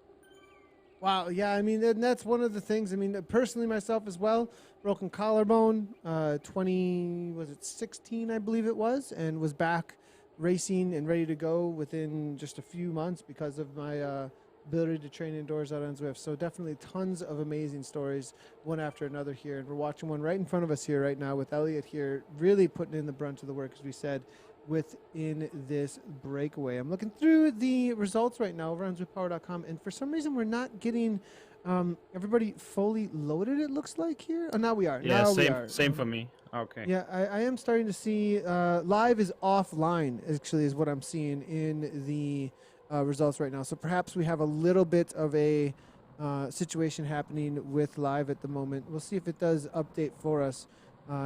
Wow, yeah, I mean, and that's one of the things. I mean, personally, myself as well, broken collarbone, 16, I believe it was, and was back racing and ready to go within just a few months because of my ability to train indoors out on Zwift. So definitely tons of amazing stories, one after another here. And we're watching one right in front of us here right now with Elliot here, really putting in the brunt of the work, as we said, within this breakaway. I'm looking through the results right now over on ZwiftPower.com, and for some reason we're not getting everybody fully loaded, it looks like here. Oh, now we are. Yeah, now same for me. Okay. Yeah, I am starting to see live is offline, actually, is what I'm seeing in the results right now. So perhaps we have a little bit of a situation happening with live at the moment. We'll see if it does update for us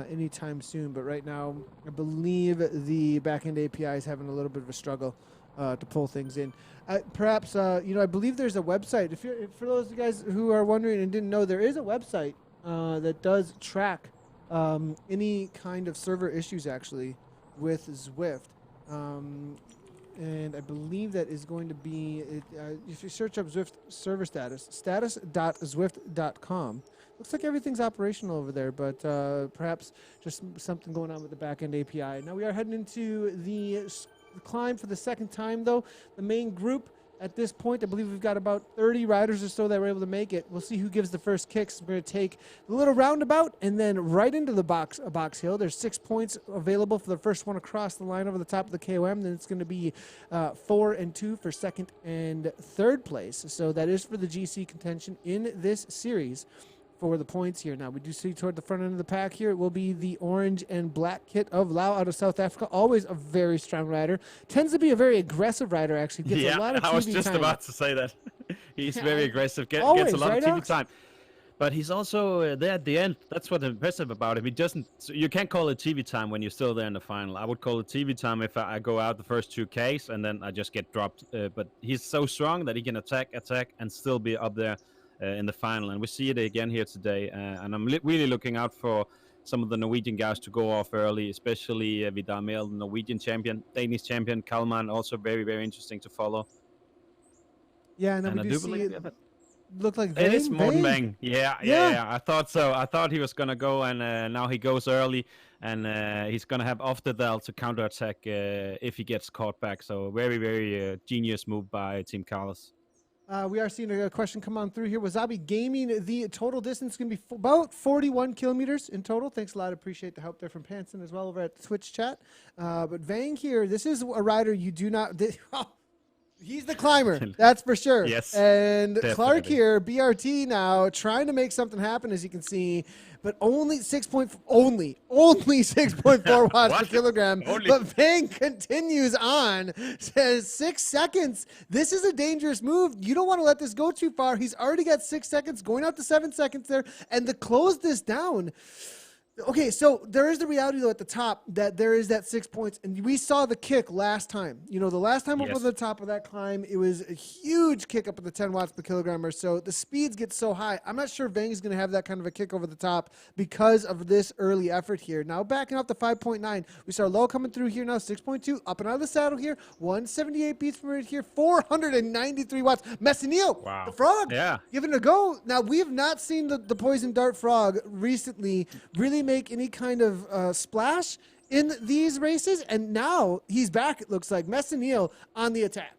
anytime soon, but right now I believe the backend API is having a little bit of a struggle to pull things in. Perhaps I believe there's a website. For those of you guys who are wondering and didn't know, there is a website that does track any kind of server issues actually with Zwift, and I believe that is going to be if you search up Zwift server status.zwift.com. Looks like everything's operational over there, but perhaps just something going on with the backend API. Now we are heading into the climb for the second time, though. The main group at this point, I believe we've got about 30 riders or so that were able to make it. We'll see who gives the first kicks. We're going to take the little roundabout and then right into the box hill. There's 6 points available for the first one across the line over the top of the KOM. Then it's going to be 4 and 2 for second and third place. So that is for the GC contention in this series score the points here. Now, we do see toward the front end of the pack here, it will be the orange and black kit of Lau out of South Africa. Always a very strong rider. Tends to be a very aggressive rider, actually. Gets a lot of TV I was just time. about to say that. He's very aggressive, gets a lot right, of TV Alex? time. But he's also there at the end. That's what's impressive about him. He doesn't. You can't call it TV time when you're still there in the final. I would call it TV time if I go out the first 2Ks and then I just get dropped. But he's so strong that he can attack, and still be up there in the final. And we see it again here today. And I'm really looking out for some of the Norwegian guys to go off early, especially Vidar Mehl, the Norwegian champion, Danish champion, Kalman, also very, very interesting to follow. Yeah, and then I we do see believe it look like it is Morten Vang. Vang. Yeah. I thought so. I thought he was gonna go, and now he goes early, and he's gonna have Oftedal to counterattack if he gets caught back. So very, very genius move by Team KALAS. We are seeing a question come on through here. Wasabi Gaming, the total distance is going to be about 41 kilometers in total. Thanks a lot. Appreciate the help there from Panson as well over at the Twitch chat. But Vang here, this is a rider you do not... He's the climber, that's for sure. Yes, and definitely. Clark here, BRT now, trying to make something happen, as you can see, but only 6.4 watts per kilogram. Only. But Vang continues on, says 6 seconds. This is a dangerous move. You don't want to let this go too far. He's already got 6 seconds, going out to 7 seconds there, and to close this down. Okay, so there is the reality, though, at the top that there is that 6 points. And we saw the kick last time. You know, the last time over the top of that climb, it was a huge kick up at the 10 watts per kilogram or so. The speeds get so high. I'm not sure Vang is going to have that kind of a kick over the top because of this early effort here. Now, backing up to 5.9. We saw low coming through here now, 6.2. Up and out of the saddle here, 178 beats per minute here, 493 watts. Messinil, the frog, giving it a go. Now, we have not seen the poison dart frog recently really make any kind of splash in these races, and now he's back, it looks like. Messinil on the attack.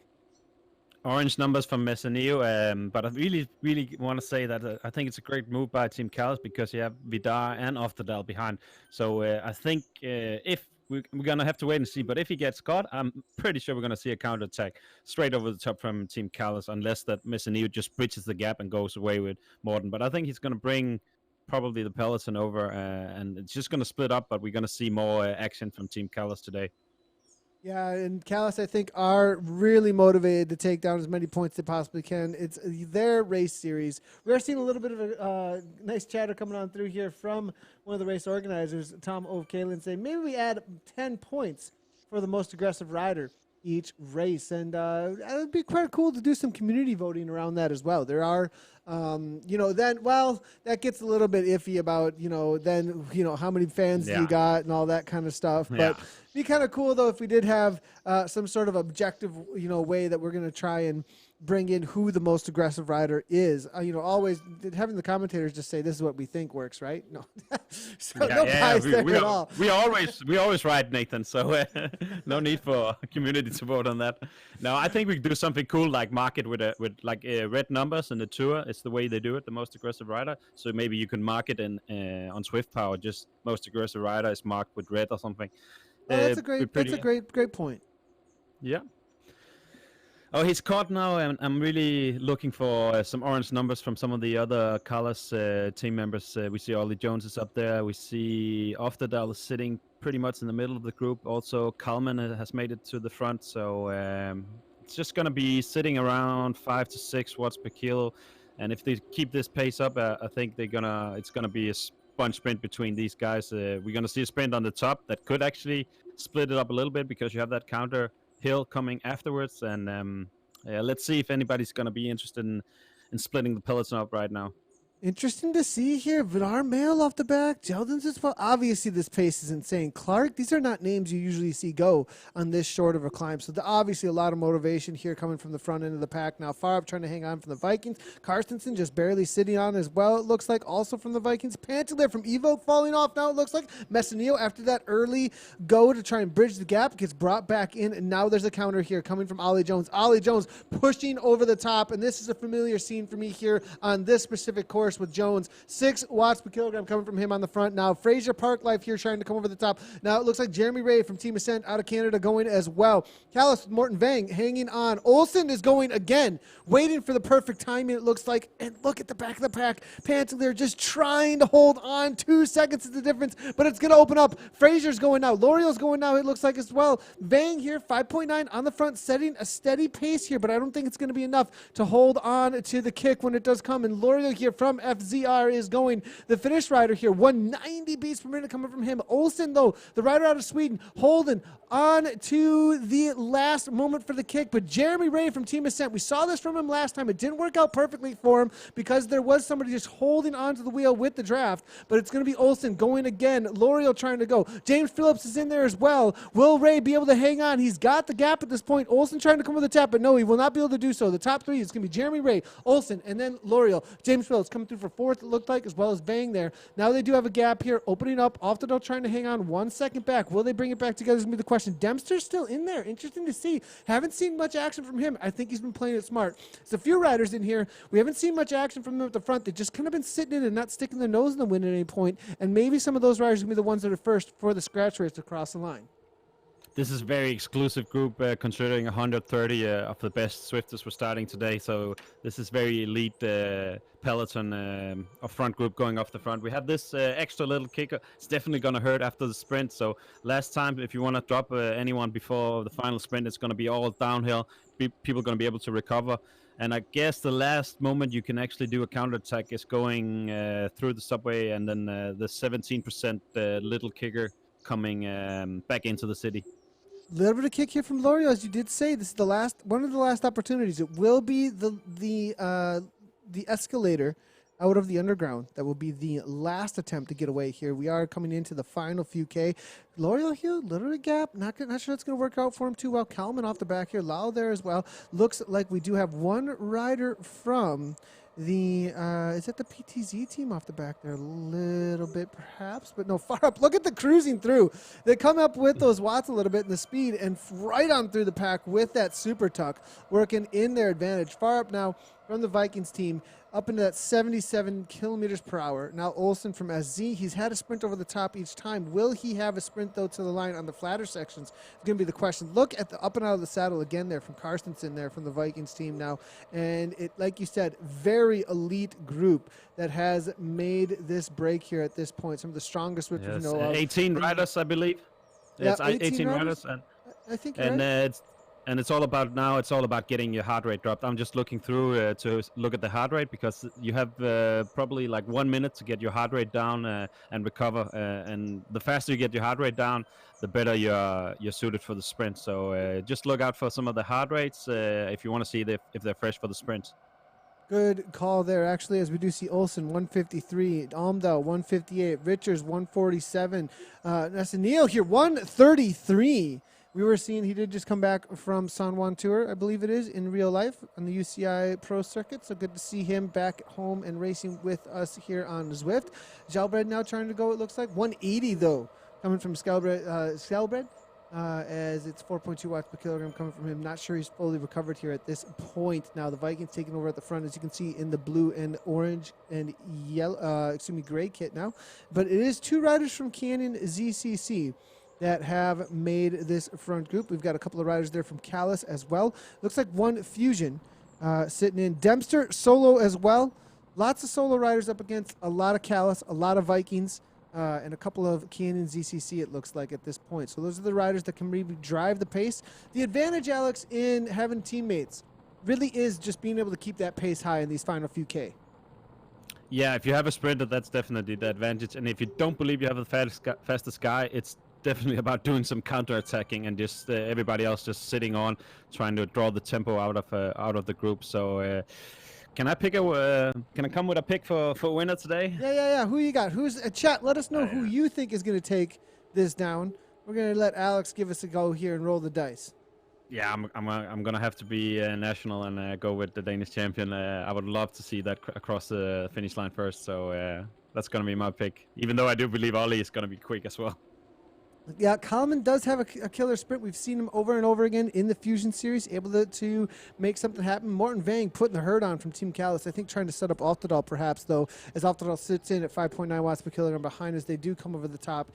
Orange numbers from Messinil, but I really, really want to say that I think it's a great move by Team KALAS because you have Vidar and Oftedal behind. So I think if we're going to have to wait and see, but if he gets caught, I'm pretty sure we're going to see a counterattack straight over the top from Team KALAS, unless that Messinil just bridges the gap and goes away with Morten. But I think he's going to bring probably the peloton over, and it's just going to split up, but we're going to see more action from Team KALAS today. Yeah, and KALAS, I think, are really motivated to take down as many points they possibly can. It's their race series. We are seeing a little bit of a nice chatter coming on through here from one of the race organizers, Tom O'Kalin, saying maybe we add 10 points for the most aggressive rider each race, and it would be quite cool to do some community voting around that as well. There are that gets a little bit iffy about, how many fans do you got and all that kind of stuff. But it'd be kind of cool, though, if we did have some sort of objective, way that we're going to try and bring in who the most aggressive rider is. Always having the commentators just say this is what we think works, right? No, so no bias there at all. We always right, Nathan. So no need for community to vote on that. No, I think we could do something cool, like mark it with red numbers in the tour. It's the way they do it, the most aggressive rider. So maybe you can mark it in on Swift Power. Just most aggressive rider is marked with red or something. Oh, that's a great point. Yeah. Oh, he's caught now, and I'm really looking for some orange numbers from some of the other KALAS team members. We see Ollie Jones is up there. We see Oftedal is sitting pretty much in the middle of the group. Also, Kalman has made it to the front. So it's just going to be sitting around 5 to 6 watts per kilo. And if they keep this pace up, I think it's going to be a sponge sprint between these guys. We're going to see a sprint on the top that could actually split it up a little bit because you have that counter hill coming afterwards, and let's see if anybody's going to be interested in splitting the peloton up right now. Interesting to see here. Vidar Mehl off the back. Jeldon's as well. Obviously, this pace is insane. Clark, these are not names you usually see go on this short of a climb. So obviously a lot of motivation here coming from the front end of the pack. Now far up trying to hang on from the Vikings. Carstensen just barely sitting on as well, it looks like, also from the Vikings. Panting there from Evoke falling off now, it looks like. Messinil, after that early go to try and bridge the gap, gets brought back in. And now there's a counter here coming from Ollie Jones. Ollie Jones pushing over the top. And this is a familiar scene for me here on this specific course. course, with Jones. 6 watts per kilogram coming from him on the front. Now, Fraser Parklife here trying to come over the top. Now, it looks like Jeremy Ray from Team Ascent out of Canada going as well. KALAS with Morton Vang hanging on. Olsen is going again, waiting for the perfect timing, it looks like. And look at the back of the pack. Panther just trying to hold on. 2 seconds is the difference, but it's going to open up. Fraser's going now. L'Oreal's going now, it looks like as well. Vang here, 5.9 on the front, setting a steady pace here, but I don't think it's going to be enough to hold on to the kick when it does come. And L'Oreal here from FZR is going. The Finnish rider here, 190 beats per minute coming from him. Olsen, though, the rider out of Sweden, holding on to the last moment for the kick. But Jeremy Ray from Team Ascent, we saw this from him last time. It didn't work out perfectly for him because there was somebody just holding onto the wheel with the draft. But it's going to be Olsen going again. L'Oreal trying to go. James Phillips is in there as well. Will Ray be able to hang on? He's got the gap at this point. Olsen trying to come with the tap, but no, he will not be able to do so. The top 3 is going to be Jeremy Ray, Olsen, and then L'Oreal. James Phillips coming through for 4th, it looked like, as well as Vang there. Now they do have a gap here, opening up. Off the door trying to hang on 1 second back. Will they bring it back together is going to be the question. Dempster's still in there. Interesting to see. Haven't seen much action from him. I think he's been playing it smart. There's a few riders in here. We haven't seen much action from them at the front. They've just kind of been sitting in and not sticking their nose in the wind at any point. And maybe some of those riders are going to be the ones that are first for the scratch race to cross the line. This is a very exclusive group, considering 130 of the best Swifters were starting today. So this is very elite peloton of front group going off the front. We have this extra little kicker. It's definitely going to hurt after the sprint. So last time, if you want to drop anyone before the final sprint, it's going to be all downhill. People are going to be able to recover. And I guess the last moment you can actually do a counterattack is going through the subway, and then the 17% little kicker coming back into the city. Little bit of kick here from L'Oreal, as you did say. This is one of the last opportunities. It will be the escalator out of the underground. That will be the last attempt to get away here. We are coming into the final few K. L'Oreal here, little gap. Not sure it's going to work out for him too well. Kalman off the back here. Lau there as well. Looks like we do have one rider from the is that the PTZ team off the back there a little bit perhaps, but no, far up. Look at the cruising through. They come up with those watts a little bit in the speed and right on through the pack with that super tuck working in their advantage. Far up now from the Vikings team, up into that 77 kilometers per hour. Now Olsen from SZ, he's had a sprint over the top each time. Will he have a sprint, though, to the line on the flatter sections? It's going to be the question. Look at the up and out of the saddle again there from Karstensen there from the Vikings team now. And it, like you said, very elite group that has made this break here at this point. Some of the strongest which we know of. 18 riders, I believe. Yeah, it's 18 riders. And I think it's all about getting your heart rate dropped. I'm just looking through to look at the heart rate, because you have probably like 1 minute to get your heart rate down and recover. And the faster you get your heart rate down, the better you're suited for the sprint. So just look out for some of the heart rates if you want to see if they're fresh for the sprint. Good call there, actually, as we do see Olsen 153, Almdal 158, Richards 147, Nathaniel here 133. We were seeing he did just come back from San Juan Tour, I believe it is, in real life on the UCI Pro Circuit. So good to see him back home and racing with us here on Zwift. Jalbred now trying to go, it looks like. 180, though, coming from Skelbred, as it's 4.2 watts per kilogram coming from him. Not sure he's fully recovered here at this point. Now the Vikings taking over at the front, as you can see in the blue and orange and yellow, gray kit now. But it is 2 riders from Canyon ZCC that have made this front group. We've got a couple of riders there from KALAS as well. Looks like one Fusion sitting in. Dempster solo as well. Lots of solo riders up against a lot of KALAS, a lot of Vikings, and a couple of Canyon ZCC, it looks like, at this point. So those are the riders that can really drive the pace. The advantage, Alex, in having teammates really is just being able to keep that pace high in these final few K. Yeah, if you have a sprinter, that's definitely the advantage. And if you don't believe you have the fastest guy, it's definitely about doing some counter-attacking and just everybody else just sitting on, trying to draw the tempo out of the group. So can I come with a pick for winner today? Yeah. Who you got? Who's chat? Let us know who you think is going to take this down. We're going to let Alex give us a go here and roll the dice. Yeah, I'm gonna have to be national and go with the Danish champion. I would love to see that across the finish line first. So that's gonna be my pick. Even though I do believe Ollie is gonna be quick as well. Yeah, Kallman does have a killer sprint. We've seen him over and over again in the Fusion Series, able to make something happen. Morton Vang putting the hurt on from Team KALAS. I think trying to set up Altadal perhaps, though, as Altadal sits in at 5.9 watts per kilogram behind as they do come over the top.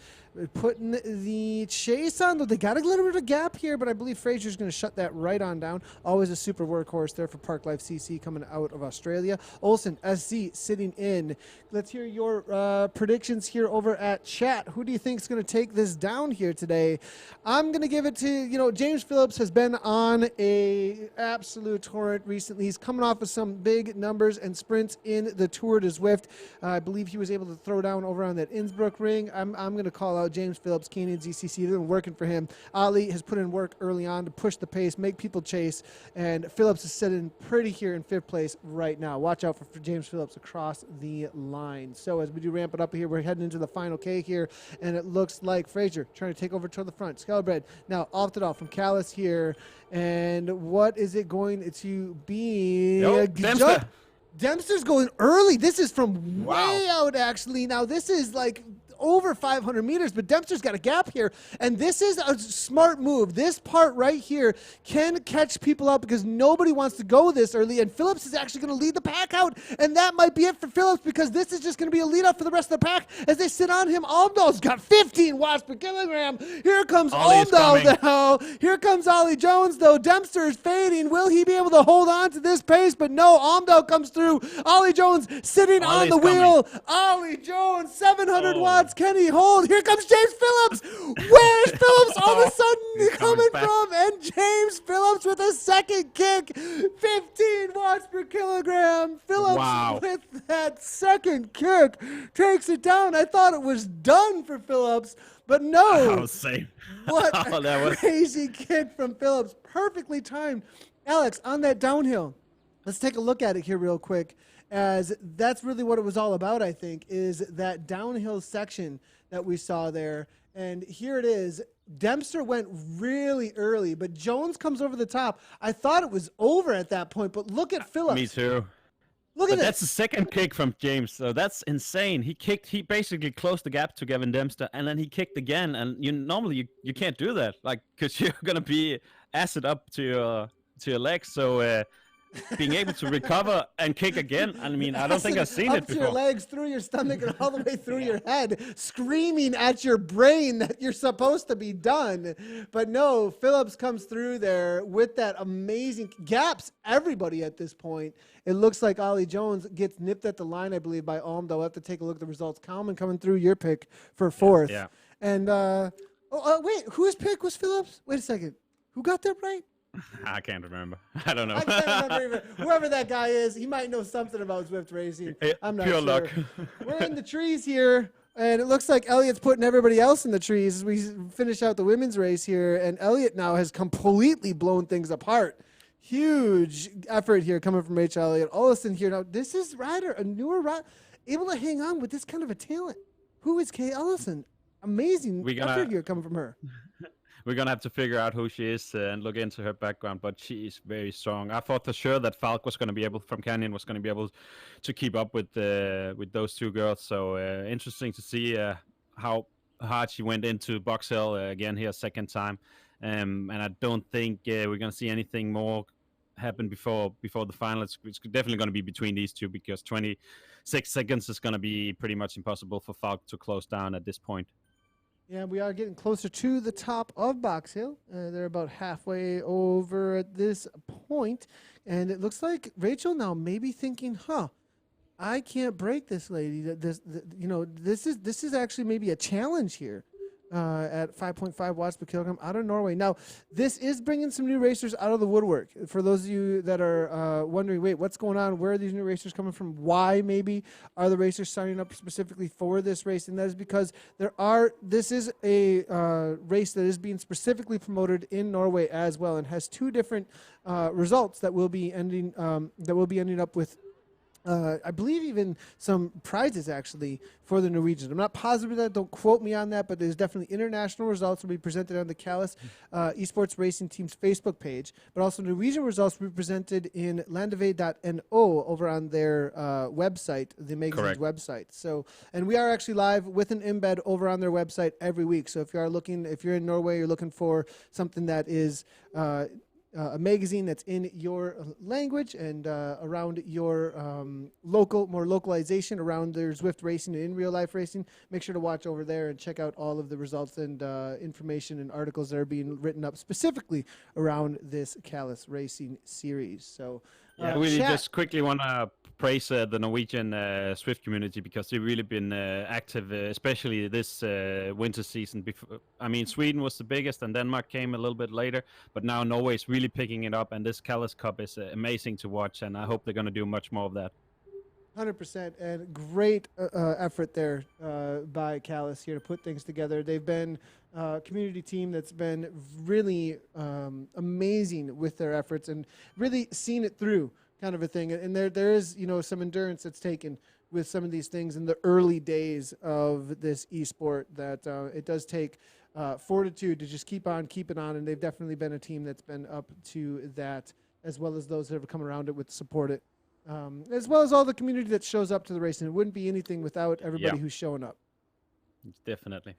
Putting the chase on, though. They got a little bit of a gap here, but I believe Fraser's going to shut that right on down. Always a super workhorse there for Park Life CC coming out of Australia. Olsen, SC, sitting in. Let's hear your predictions here over at chat. Who do you think is going to take this down here today? I'm going to give it to, James Phillips has been on a absolute torrent recently. He's coming off of some big numbers and sprints in the Tour de Zwift. I believe he was able to throw down over on that Innsbruck ring. I'm going to call out James Phillips, Canadian ZCC. They've been working for him. Ali has put in work early on to push the pace, make people chase, and Phillips is sitting pretty here in 5th place right now. Watch out for James Phillips across the line. So as we do ramp it up here, we're heading into the final K here, and it looks like Fraser trying to take over toward the front. Scalabred now off it off from KALAS here, and what is it going to be? Dempster. Dempster's going early. This is from way out, actually. Now, this is like over 500 meters, but Dempster's got a gap here, and this is a smart move. This part right here can catch people up because nobody wants to go this early, and Phillips is actually going to lead the pack out, and that might be it for Phillips because this is just going to be a lead up for the rest of the pack as they sit on him. Almdal's got 15 watts per kilogram. Here comes Almdal, though. Here comes Ollie Jones, though. Dempster is fading. Will he be able to hold on to this pace? But no, Almdal comes through. Ollie Jones sitting on the wheel. Ollie Jones, 700 watts. Can he hold? Here comes James Phillips. Where's Phillips all of a sudden coming from? And James Phillips with a second kick. 15 watts per kilogram. Phillips with that second kick takes it down. I thought it was done for Phillips, but no. What a crazy kick from Phillips. Perfectly timed. Alex, on that downhill, let's take a look at it here real quick, as that's really what it was all about, I think, is that downhill section that we saw there. And here it is. Dempster went really early, but Jones comes over the top. I thought it was over at that point, but look at Phillips. Me too. Look at this. That's the second kick from James, so that's insane. He basically closed the gap to Gavin Dempster, and then he kicked again. And normally you can't do that, like, because you're gonna be acid up to your legs. So being able to recover and kick again, I mean, I don't think I've seen it before. Up to your legs, through your stomach, and all the way through your head, screaming at your brain that you're supposed to be done. But no, Phillips comes through there with that amazing gaps everybody at this point. It looks like Ollie Jones gets nipped at the line, I believe, by Alm. We'll have to take a look at the results. Kalman coming through, your pick for 4th. Yeah. And, wait, whose pick was Phillips? Wait a second. Who got that right? I can't remember. I don't know. I can't remember either. Whoever that guy is, he might know something about Zwift racing. I'm not Pure sure. luck. We're in the trees here, and it looks like Elliot's putting everybody else in the trees as we finish out the women's race here. And Elliot now has completely blown things apart. Huge effort here coming from H. Elliott. Olsen here. Now, this is rider, a newer rider, able to hang on with this kind of a talent. Who is Kay Ellison? Amazing effort here coming from her. We're going to have to figure out who she is and look into her background, but she is very strong. I thought for sure that Falk was going to be able, from Canyon, was going to be able to keep up with those two girls. So interesting to see how hard she went into Box Hill again here, second time. And I don't think we're going to see anything more happen before the final. It's definitely going to be between these two, because 26 seconds is going to be pretty much impossible for Falk to close down at this point. Yeah, we are getting closer to the top of Box Hill. They're about halfway over at this point. And it looks like Rachel now may be thinking, I can't break this lady. This is actually maybe a challenge here. At 5.5 watts per kilogram out of Norway. Now, this is bringing some new racers out of the woodwork. For those of you that are wondering, wait, what's going on? Where are these new racers coming from? Why, maybe, are the racers signing up specifically for this race? And that is because this is a race that is being specifically promoted in Norway as well, and has two different results that will be ending up with I believe even some prizes actually for the Norwegians. I'm not positive of that. Don't quote me on that, but there's definitely international results will be presented on the KALAS Esports Racing Team's Facebook page. But also Norwegian results will be presented in landave.no over on their website, the magazine's website. So, and we are actually live with an embed over on their website every week. So if you're in Norway, you're looking for something that is a magazine that's in your language and around your more localization around their Zwift racing and in real life racing, make sure to watch over there and check out all of the results and information and articles that are being written up specifically around this KALAS racing series. So I really just quickly want to praise the Norwegian Swift community because they've really been active, especially this winter season. I mean, Sweden was the biggest and Denmark came a little bit later, but now Norway is really picking it up, and this KALAS Cup is amazing to watch, and I hope they're going to do much more of that. 100%, and great effort there by KALAS here to put things together. They've been a community team that's been really amazing with their efforts and really seen it through, kind of a thing. And there is, some endurance that's taken with some of these things in the early days of this esport, that it does take fortitude to just keep on keeping on, and they've definitely been a team that's been up to that, as well as those that have come around it with support it. As well as all the community that shows up to the race, and it wouldn't be anything without everybody who's showing up. Definitely.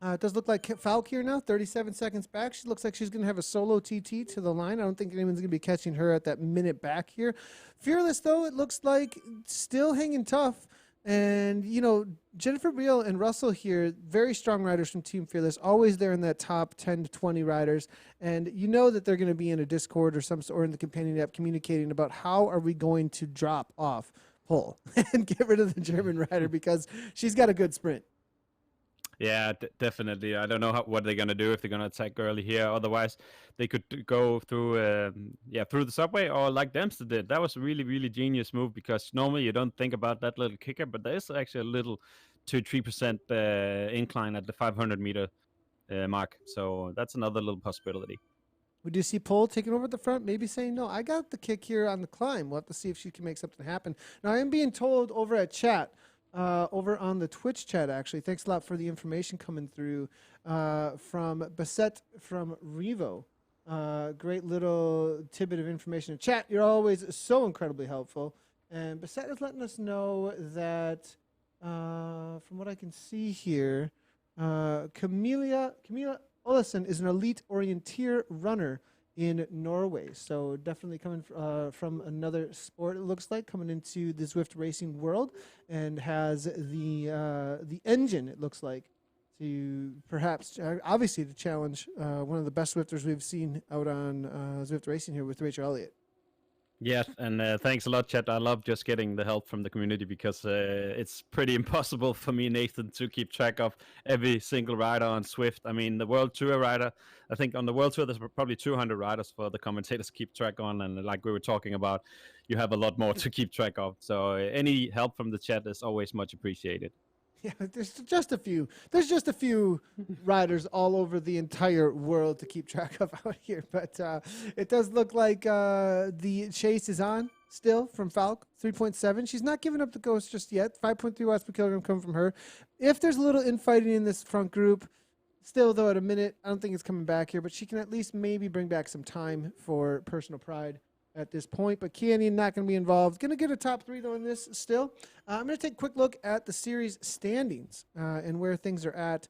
It does look like Falk here now, 37 seconds back. She looks like she's going to have a solo TT to the line. I don't think anyone's going to be catching her at that minute back here. Fearless, though, it looks like still hanging tough. And, Jennifer Beal and Russell here, very strong riders from Team Fearless, always there in that top 10 to 20 riders. And you know that they're going to be in a Discord or some sort, or in the companion app, communicating about how are we going to drop off Pole and get rid of the German rider, because she's got a good sprint. Yeah, definitely. I don't know what they're going to do, if they're going to attack early here. Otherwise, they could go through through the subway, or like Dempster did. That was a really, really genius move, because normally you don't think about that little kicker, but there's actually a little 2-3% incline at the 500-meter mark. So that's another little possibility. We do see Pole taking over at the front, maybe saying, no, I got the kick here on the climb. We'll have to see if she can make something happen. Now, I am being told over at chat, over on the Twitch chat, actually. Thanks a lot for the information coming through from Bassett from Revo. Great little tidbit of information in chat. You're always so incredibly helpful. And Bassett is letting us know that, from what I can see here, Camilla Olesen is an elite orienteer runner in Norway. So definitely coming from another sport, it looks like, coming into the Zwift racing world, and has the engine, it looks like, to perhaps, obviously, to challenge one of the best Zwifters we've seen out on Zwift racing here with Rachel Elliott. Yes, and thanks a lot, Chet. I love just getting the help from the community, because it's pretty impossible for me, Nathan, to keep track of every single rider on Zwift. I mean, the World Tour rider, I think on the World Tour, there's probably 200 riders for the commentators to keep track on. And like we were talking about, you have a lot more to keep track of. So any help from the chat is always much appreciated. Yeah, there's just a few. There's just a few riders all over the entire world to keep track of out here. But it does look like the chase is on still from Falk, 3.7. She's not giving up the ghost just yet. 5.3 watts per kilogram coming from her. If there's a little infighting in this front group, still, though, at a minute, I don't think it's coming back here. But she can at least maybe bring back some time for personal pride at this point. But Canyon not going to be involved. Going to get a top 3, though, in this still. I'm going to take a quick look at the series standings and where things are at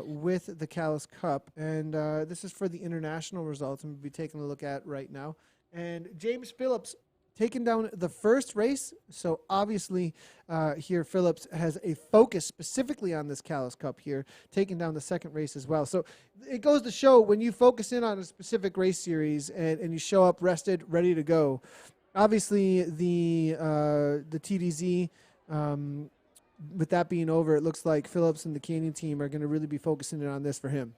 with the KALAS Cup. And this is for the international results I'm going to be taking a look at right now. And James Phillips taking down the first race. So obviously here Phillips has a focus specifically on this KALAS Cup here, taking down the second race as well. So it goes to show, when you focus in on a specific race series and you show up rested, ready to go, obviously the TDZ, with that being over, it looks like Phillips and the Canyon team are going to really be focusing in on this for him.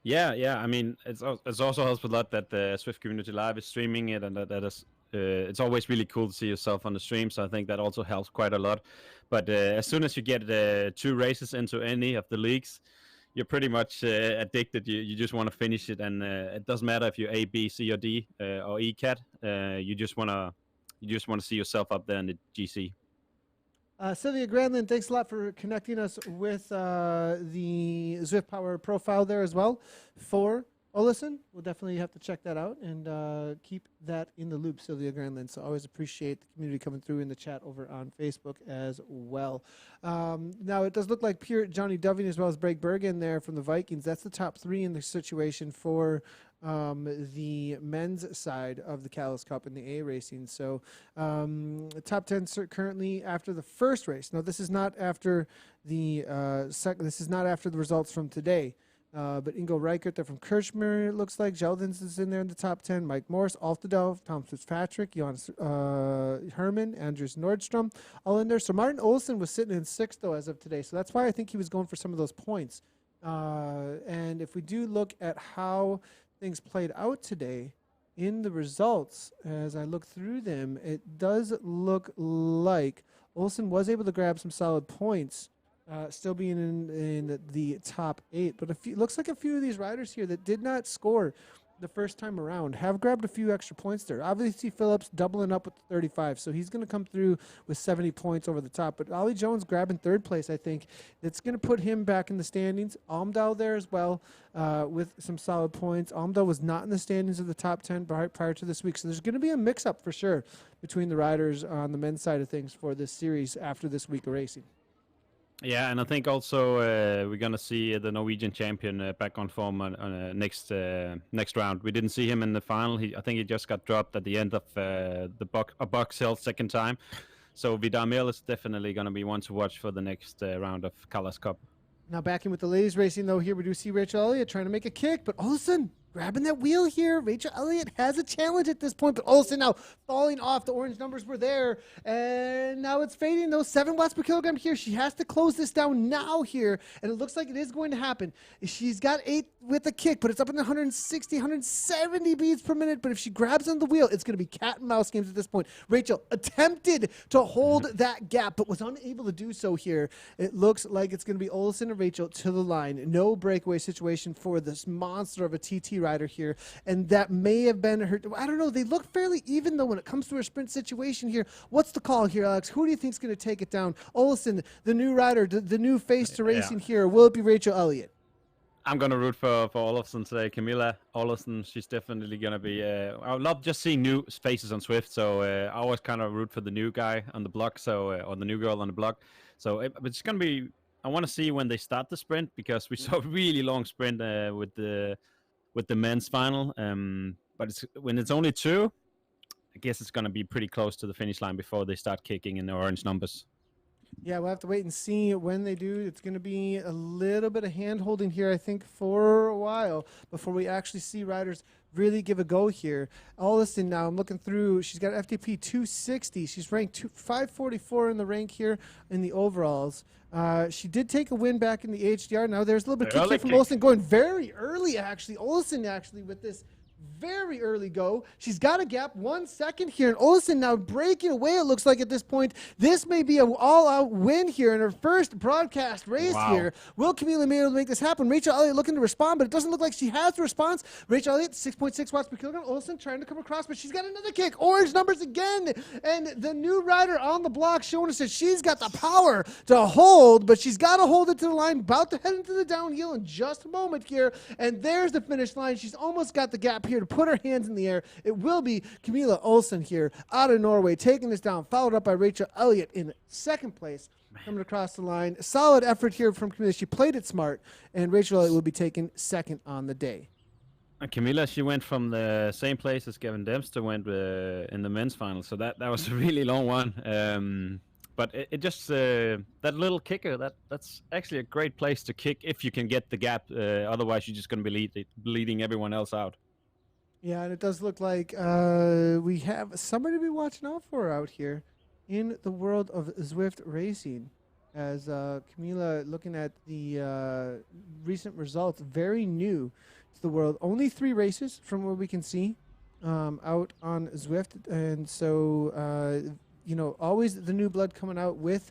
Yeah. I mean, it's also helps a lot that the Swift Community Live is streaming it, and that is it's always really cool to see yourself on the stream. So I think that also helps quite a lot. But as soon as you get 2 races into any of the leagues, you're pretty much addicted. You just want to finish it, and it doesn't matter if you're A, B, C, or D, or E cat. You just want you just want to see yourself up there in the GC. Sylvia Granlund, thanks a lot for connecting us with the Zwift Power profile there as well for Olesen. We'll definitely have to check that out and keep that in the loop, Sylvia Granlund. So always appreciate the community coming through in the chat over on Facebook as well. Now, it does look like pure Johnny Doving as well as Brake Bergen there from the Vikings. That's the top 3 in the situation for the men's side of the KALAS Cup in the A racing. So top 10 currently after the first race. Now, this is not after the this is not after the results from today. But Ingo Reichert there from Kirchner, it looks like. Geldens is in there in the top 10. Mike Morse, Altadel, Tom Fitzpatrick, Johannes Herman, Andrews Nordstrom, all in there. So Martin Olsen was sitting in 6th, though, as of today. So that's why I think he was going for some of those points. And if we do look at how things played out today in the results, as I look through them, it does look like Olsen was able to grab some solid points. Still being in the top 8. But it looks like a few of these riders here that did not score the first time around have grabbed a few extra points there. Obviously, Phillips doubling up with 35, so he's going to come through with 70 points over the top. But Ollie Jones grabbing 3rd place, I think. It's going to put him back in the standings. Almdahl there as well with some solid points. Almdahl was not in the standings of the top 10 prior to this week, so there's going to be a mix-up for sure between the riders on the men's side of things for this series after this week of racing. Yeah, and I think also we're gonna see the Norwegian champion back on form on next round. We didn't see him in the final. I think he just got dropped at the end of the Box Hill second time. So Vidar Mill is definitely gonna be one to watch for the next round of KALAS Cup. Now back in with the ladies racing, though, here we do see Rachel Elliott trying to make a kick, but Olsen grabbing that wheel here. Rachel Elliott has a challenge at this point, but Olsen now falling off. The orange numbers were there, and now it's fading. Those 7 watts per kilogram here. She has to close this down now here, and it looks like it is going to happen. She's got 8 with a kick, but it's up in the 160, 170 beats per minute, but if she grabs on the wheel, it's going to be cat and mouse games at this point. Rachel attempted to hold that gap, but was unable to do so here. It looks like it's going to be Olsen and Rachel to the line. No breakaway situation for this monster of a TT rider here, and that may have been her. I don't know. They look fairly even, though, when it comes to a sprint situation here. What's the call here, Alex? Who do you think is going to take it down? Olsen, the new rider, the new face to racing here. Will it be Rachel Elliott? I'm going to root for Olofsson today. Camilla Olofsson, she's definitely going to be... I love just seeing new faces on Swift, so I always kind of root for the new guy on the block, or the new girl on the block. So it's going to be... I want to see when they start the sprint, because we saw a really long sprint with the men's final. But when it's only 2, I guess it's going to be pretty close to the finish line before they start kicking in the orange numbers. Yeah, we'll have to wait and see when they do. It's going to be a little bit of hand-holding here, I think, for a while before we actually see riders really give a go here. Olsen now, I'm looking through. She's got FTP 260. She's ranked 544 in the rank here in the overalls. She did take a win back in the HDR. Now there's a little bit of kick here from Olsen going very early, actually. Olsen, actually, with this very early go. She's got a gap 1 second here, and Olsen now breaking away, it looks like at this point. This may be an all-out win here in her first broadcast race here. Will Camila be able to make this happen? Rachel Elliott looking to respond, but it doesn't look like she has the response. Rachel Elliott, 6.6 watts per kilogram. Olsen trying to come across, but she's got another kick. Orange numbers again, and the new rider on the block showing us that she's got the power to hold, but she's got to hold it to the line. About to head into the downhill in just a moment here, and there's the finish line. She's almost got the gap here to put her hands in the air. It will be Camilla Olsen here out of Norway taking this down, followed up by Rachel Elliott in 2nd place. Coming across the line. Solid effort here from Camilla. She played it smart, and Rachel Elliott will be taking 2nd on the day. Camilla, she went from the same place as Gavin Dempster went in the men's final, so that was a really long one. But it just, that little kicker, that's actually a great place to kick if you can get the gap. Otherwise, you're just going to be leading everyone else out. Yeah, and it does look like we have somebody to be watching out for out here in the world of Zwift racing. As Camila, looking at the recent results, very new to the world. Only 3 races from what we can see out on Zwift. And so, always the new blood coming out with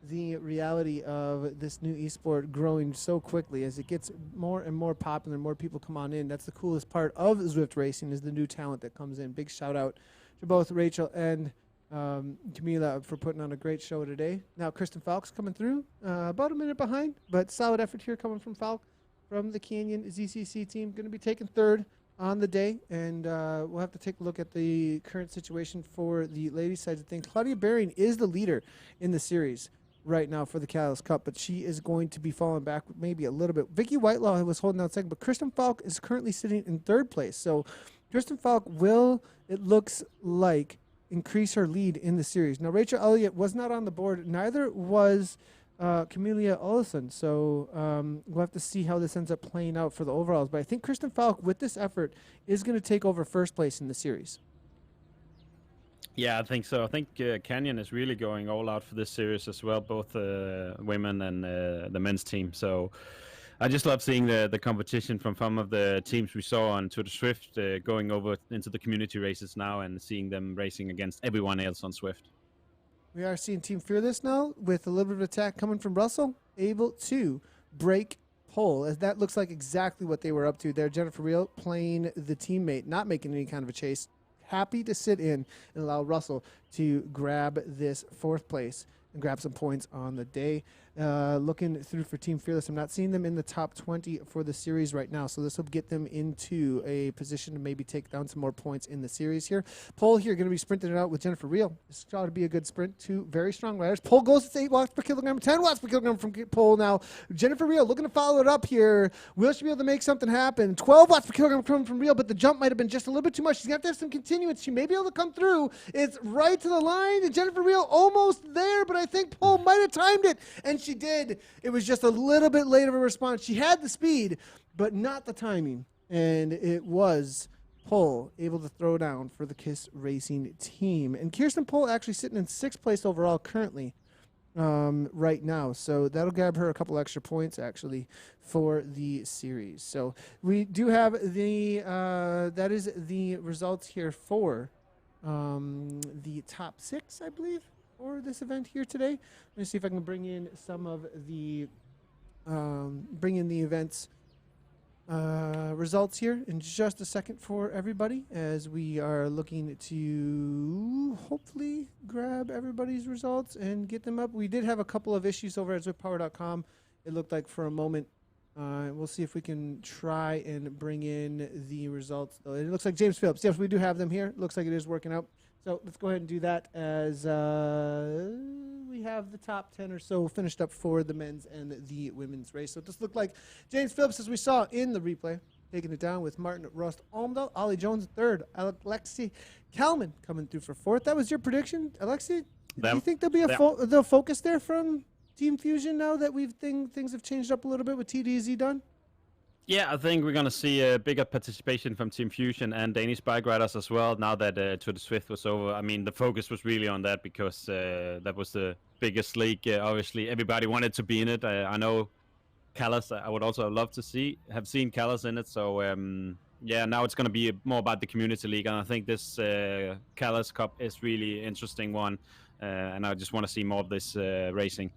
the reality of this new esport growing so quickly as it gets more and more popular and more people come on in. That's the coolest part of Zwift racing, is the new talent that comes in. Big shout out to both Rachel and Camila for putting on a great show today. Now Kristen Falk's coming through, about a minute behind, but solid effort here coming from Falk from the Canyon ZCC team. Going to be taking third on the day, and we'll have to take a look at the current situation for the ladies' side of things. Claudia Baring is the leader in the series right now for the KALAS Cup, but she is going to be falling back maybe a little bit. Vicky Whitelaw was holding out second, but Kristen Falk is currently sitting in third place. So Kristen Falk will, it looks like, increase her lead in the series. Now, Rachel Elliott was not on the board. Neither was Camelia Olsen. So we'll have to see how this ends up playing out for the overalls. But I think Kristen Falk, with this effort, is going to take over first place in the series. Yeah, I think so. I think Canyon is really going all out for this series as well, both women and the men's team. So I just love seeing the competition from some of the teams we saw on Tour de Swift going over into the community races now and seeing them racing against everyone else on Swift. We are seeing Team Fearless now with a little bit of attack coming from Russell, able to break pole, as that looks like exactly what they were up to there. Jennifer Reel playing the teammate, not making any kind of a chase. Happy to sit in and allow Russell to grab this fourth place and grab some points on the day. Looking through for Team Fearless, I'm not seeing them in the top 20 for the series right now, so this will get them into a position to maybe take down some more points in the series here. Pole here going to be sprinting it out with Jennifer Reel. This ought to be a good sprint. Two very strong riders. Pole goes to 8 watts per kilogram, 10 watts per kilogram from Pole now. Jennifer Reel looking to follow it up here. Will she be able to make something happen? 12 watts per kilogram coming from Reel, but the jump might have been just a little bit too much. She's going to have some continuance. She may be able to come through. It's right to the line. And Jennifer Reel almost there, but I think Pole might have timed it, and she did. It was just a little bit late of a response. She had the speed, but not the timing. And it was Pole able to throw down for the KISS Racing team. And Kirsten Pole actually sitting in 6th place overall currently right now. So that'll grab her a couple extra points, actually, for the series. So we do have the, that is the results here for the top 6, I believe, for this event here today. Let me see if I can bring in some of the events results here in just a second for everybody, as we are looking to hopefully grab everybody's results and get them up. We did have a couple of issues over at zippower.com. It looked like for a moment. We'll see if we can try and bring in the results. It looks like James Phillips. Yes, we do have them here. It looks like it is working out. So let's go ahead and do that, as we have the top 10 or so finished up for the men's and the women's race. So it just looked like James Phillips, as we saw in the replay, taking it down with Martin Rust Almdahl, Ollie Jones third, Alexi Kalman coming through for fourth. That was your prediction, Alexi? Do you think there'll be the focus there from Team Fusion now that things have changed up a little bit with TDZ done? Yeah, I think we're going to see a bigger participation from Team Fusion and Danish bike riders as well now that Tour de Swift was over. I mean, the focus was really on that because that was the biggest league. Obviously, everybody wanted to be in it. I know KALAS, I would also love to have seen KALAS in it. So, yeah, now it's going to be more about the community league. And I think this KALAS Cup is really interesting one. And I just want to see more of this racing.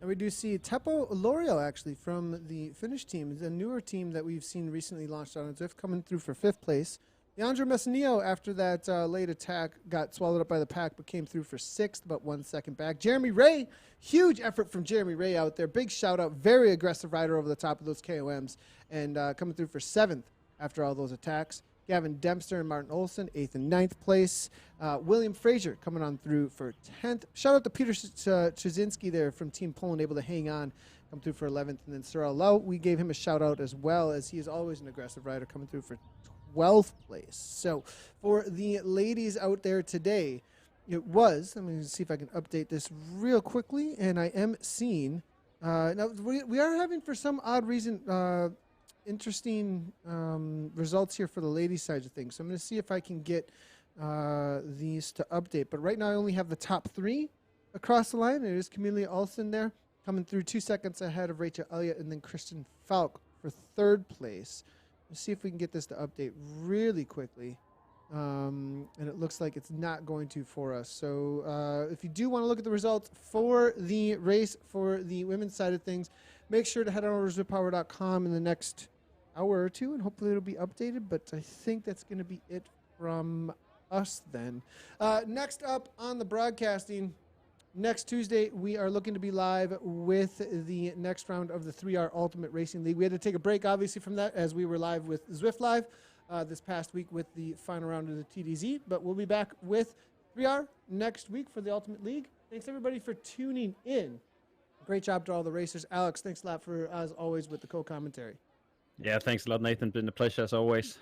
And we do see Teppo L'Oreal, actually, from the Finnish team, the newer team that we've seen recently launched on Zwift, coming through for 5th place. Leandro Messinillo, after that late attack, got swallowed up by the pack, but came through for 6th, but 1 second back. Jeremy Ray, huge effort from Jeremy Ray out there. Big shout-out, very aggressive rider over the top of those KOMs, and coming through for 7th after all those attacks. Gavin Dempster and Martin Olsen, 8th and 9th place. William Frazier coming on through for 10th. Shout out to Peter Trzynski there from Team Poland, able to hang on, come through for 11th. And then Cyril Lau, we gave him a shout out as well, as he is always an aggressive rider, coming through for 12th place. So for the ladies out there today, it was, let me see if I can update this real quickly, and I am seeing, now we are having, for some odd reason, interesting results here for the ladies' side of things. So I'm going to see if I can get these to update. But right now I only have the top 3 across the line. It is Camelia Olsen there, coming through 2 seconds ahead of Rachel Elliott, and then Kristen Falk for 3rd place. Let's see if we can get this to update really quickly. And it looks like it's not going to for us. So if you do want to look at the results for the race for the women's side of things, make sure to head on over to zippower.com in the next hour or two, and hopefully it'll be updated. But I think that's going to be it from us then. Next up on the broadcasting, next Tuesday, we are looking to be live with the next round of the 3R Ultimate Racing League. We had to take a break, obviously, from that as we were live with Zwift Live this past week with the final round of the TDZ. But we'll be back with 3R next week for the Ultimate League. Thanks, everybody, for tuning in. Great job to all the racers. Alex, thanks a lot for, as always, with the co-commentary. Yeah, thanks a lot, Nathan. Been a pleasure as always.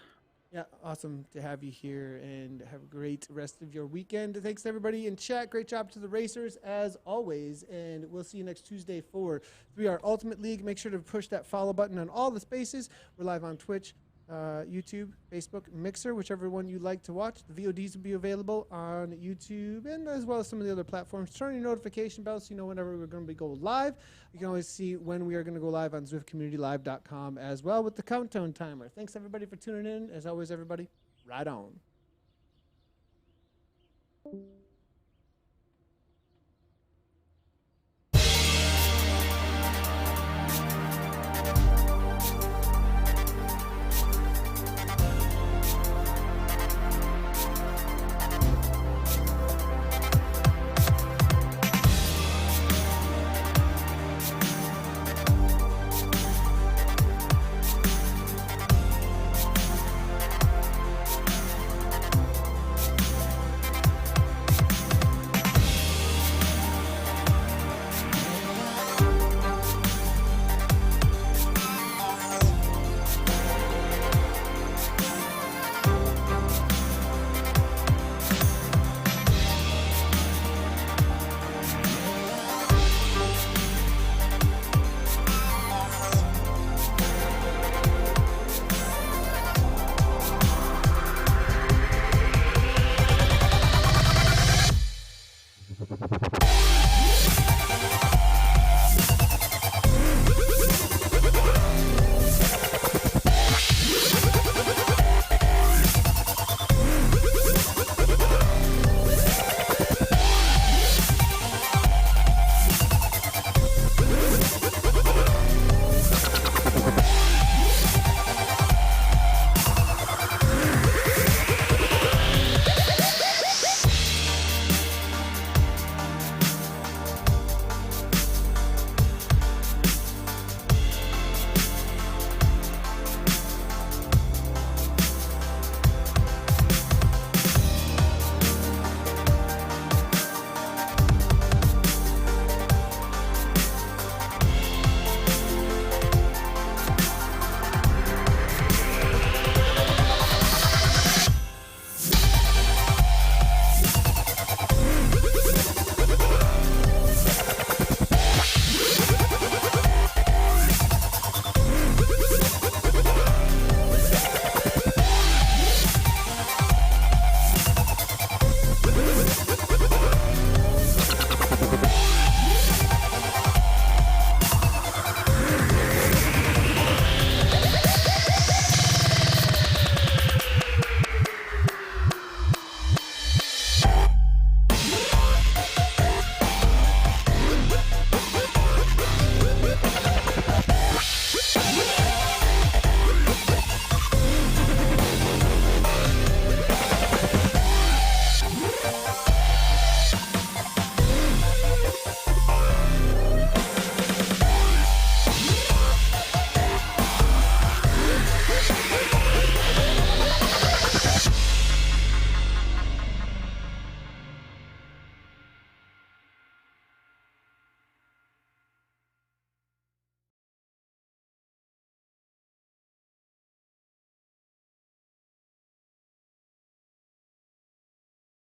Yeah, awesome to have you here, and have a great rest of your weekend. Thanks to everybody in chat. Great job to the racers as always, and we'll see you next Tuesday for 3R Ultimate League. Make sure to push that follow button on all the spaces. We're live on Twitch, YouTube, Facebook, Mixer, whichever one you like to watch. The VODs will be available on YouTube and as well as some of the other platforms. Turn on your notification bell so you know whenever we're going to go live. You can always see when we are going to go live on ZwiftCommunityLive.com as well with the countdown timer. Thanks, everybody, for tuning in. As always, everybody, ride on.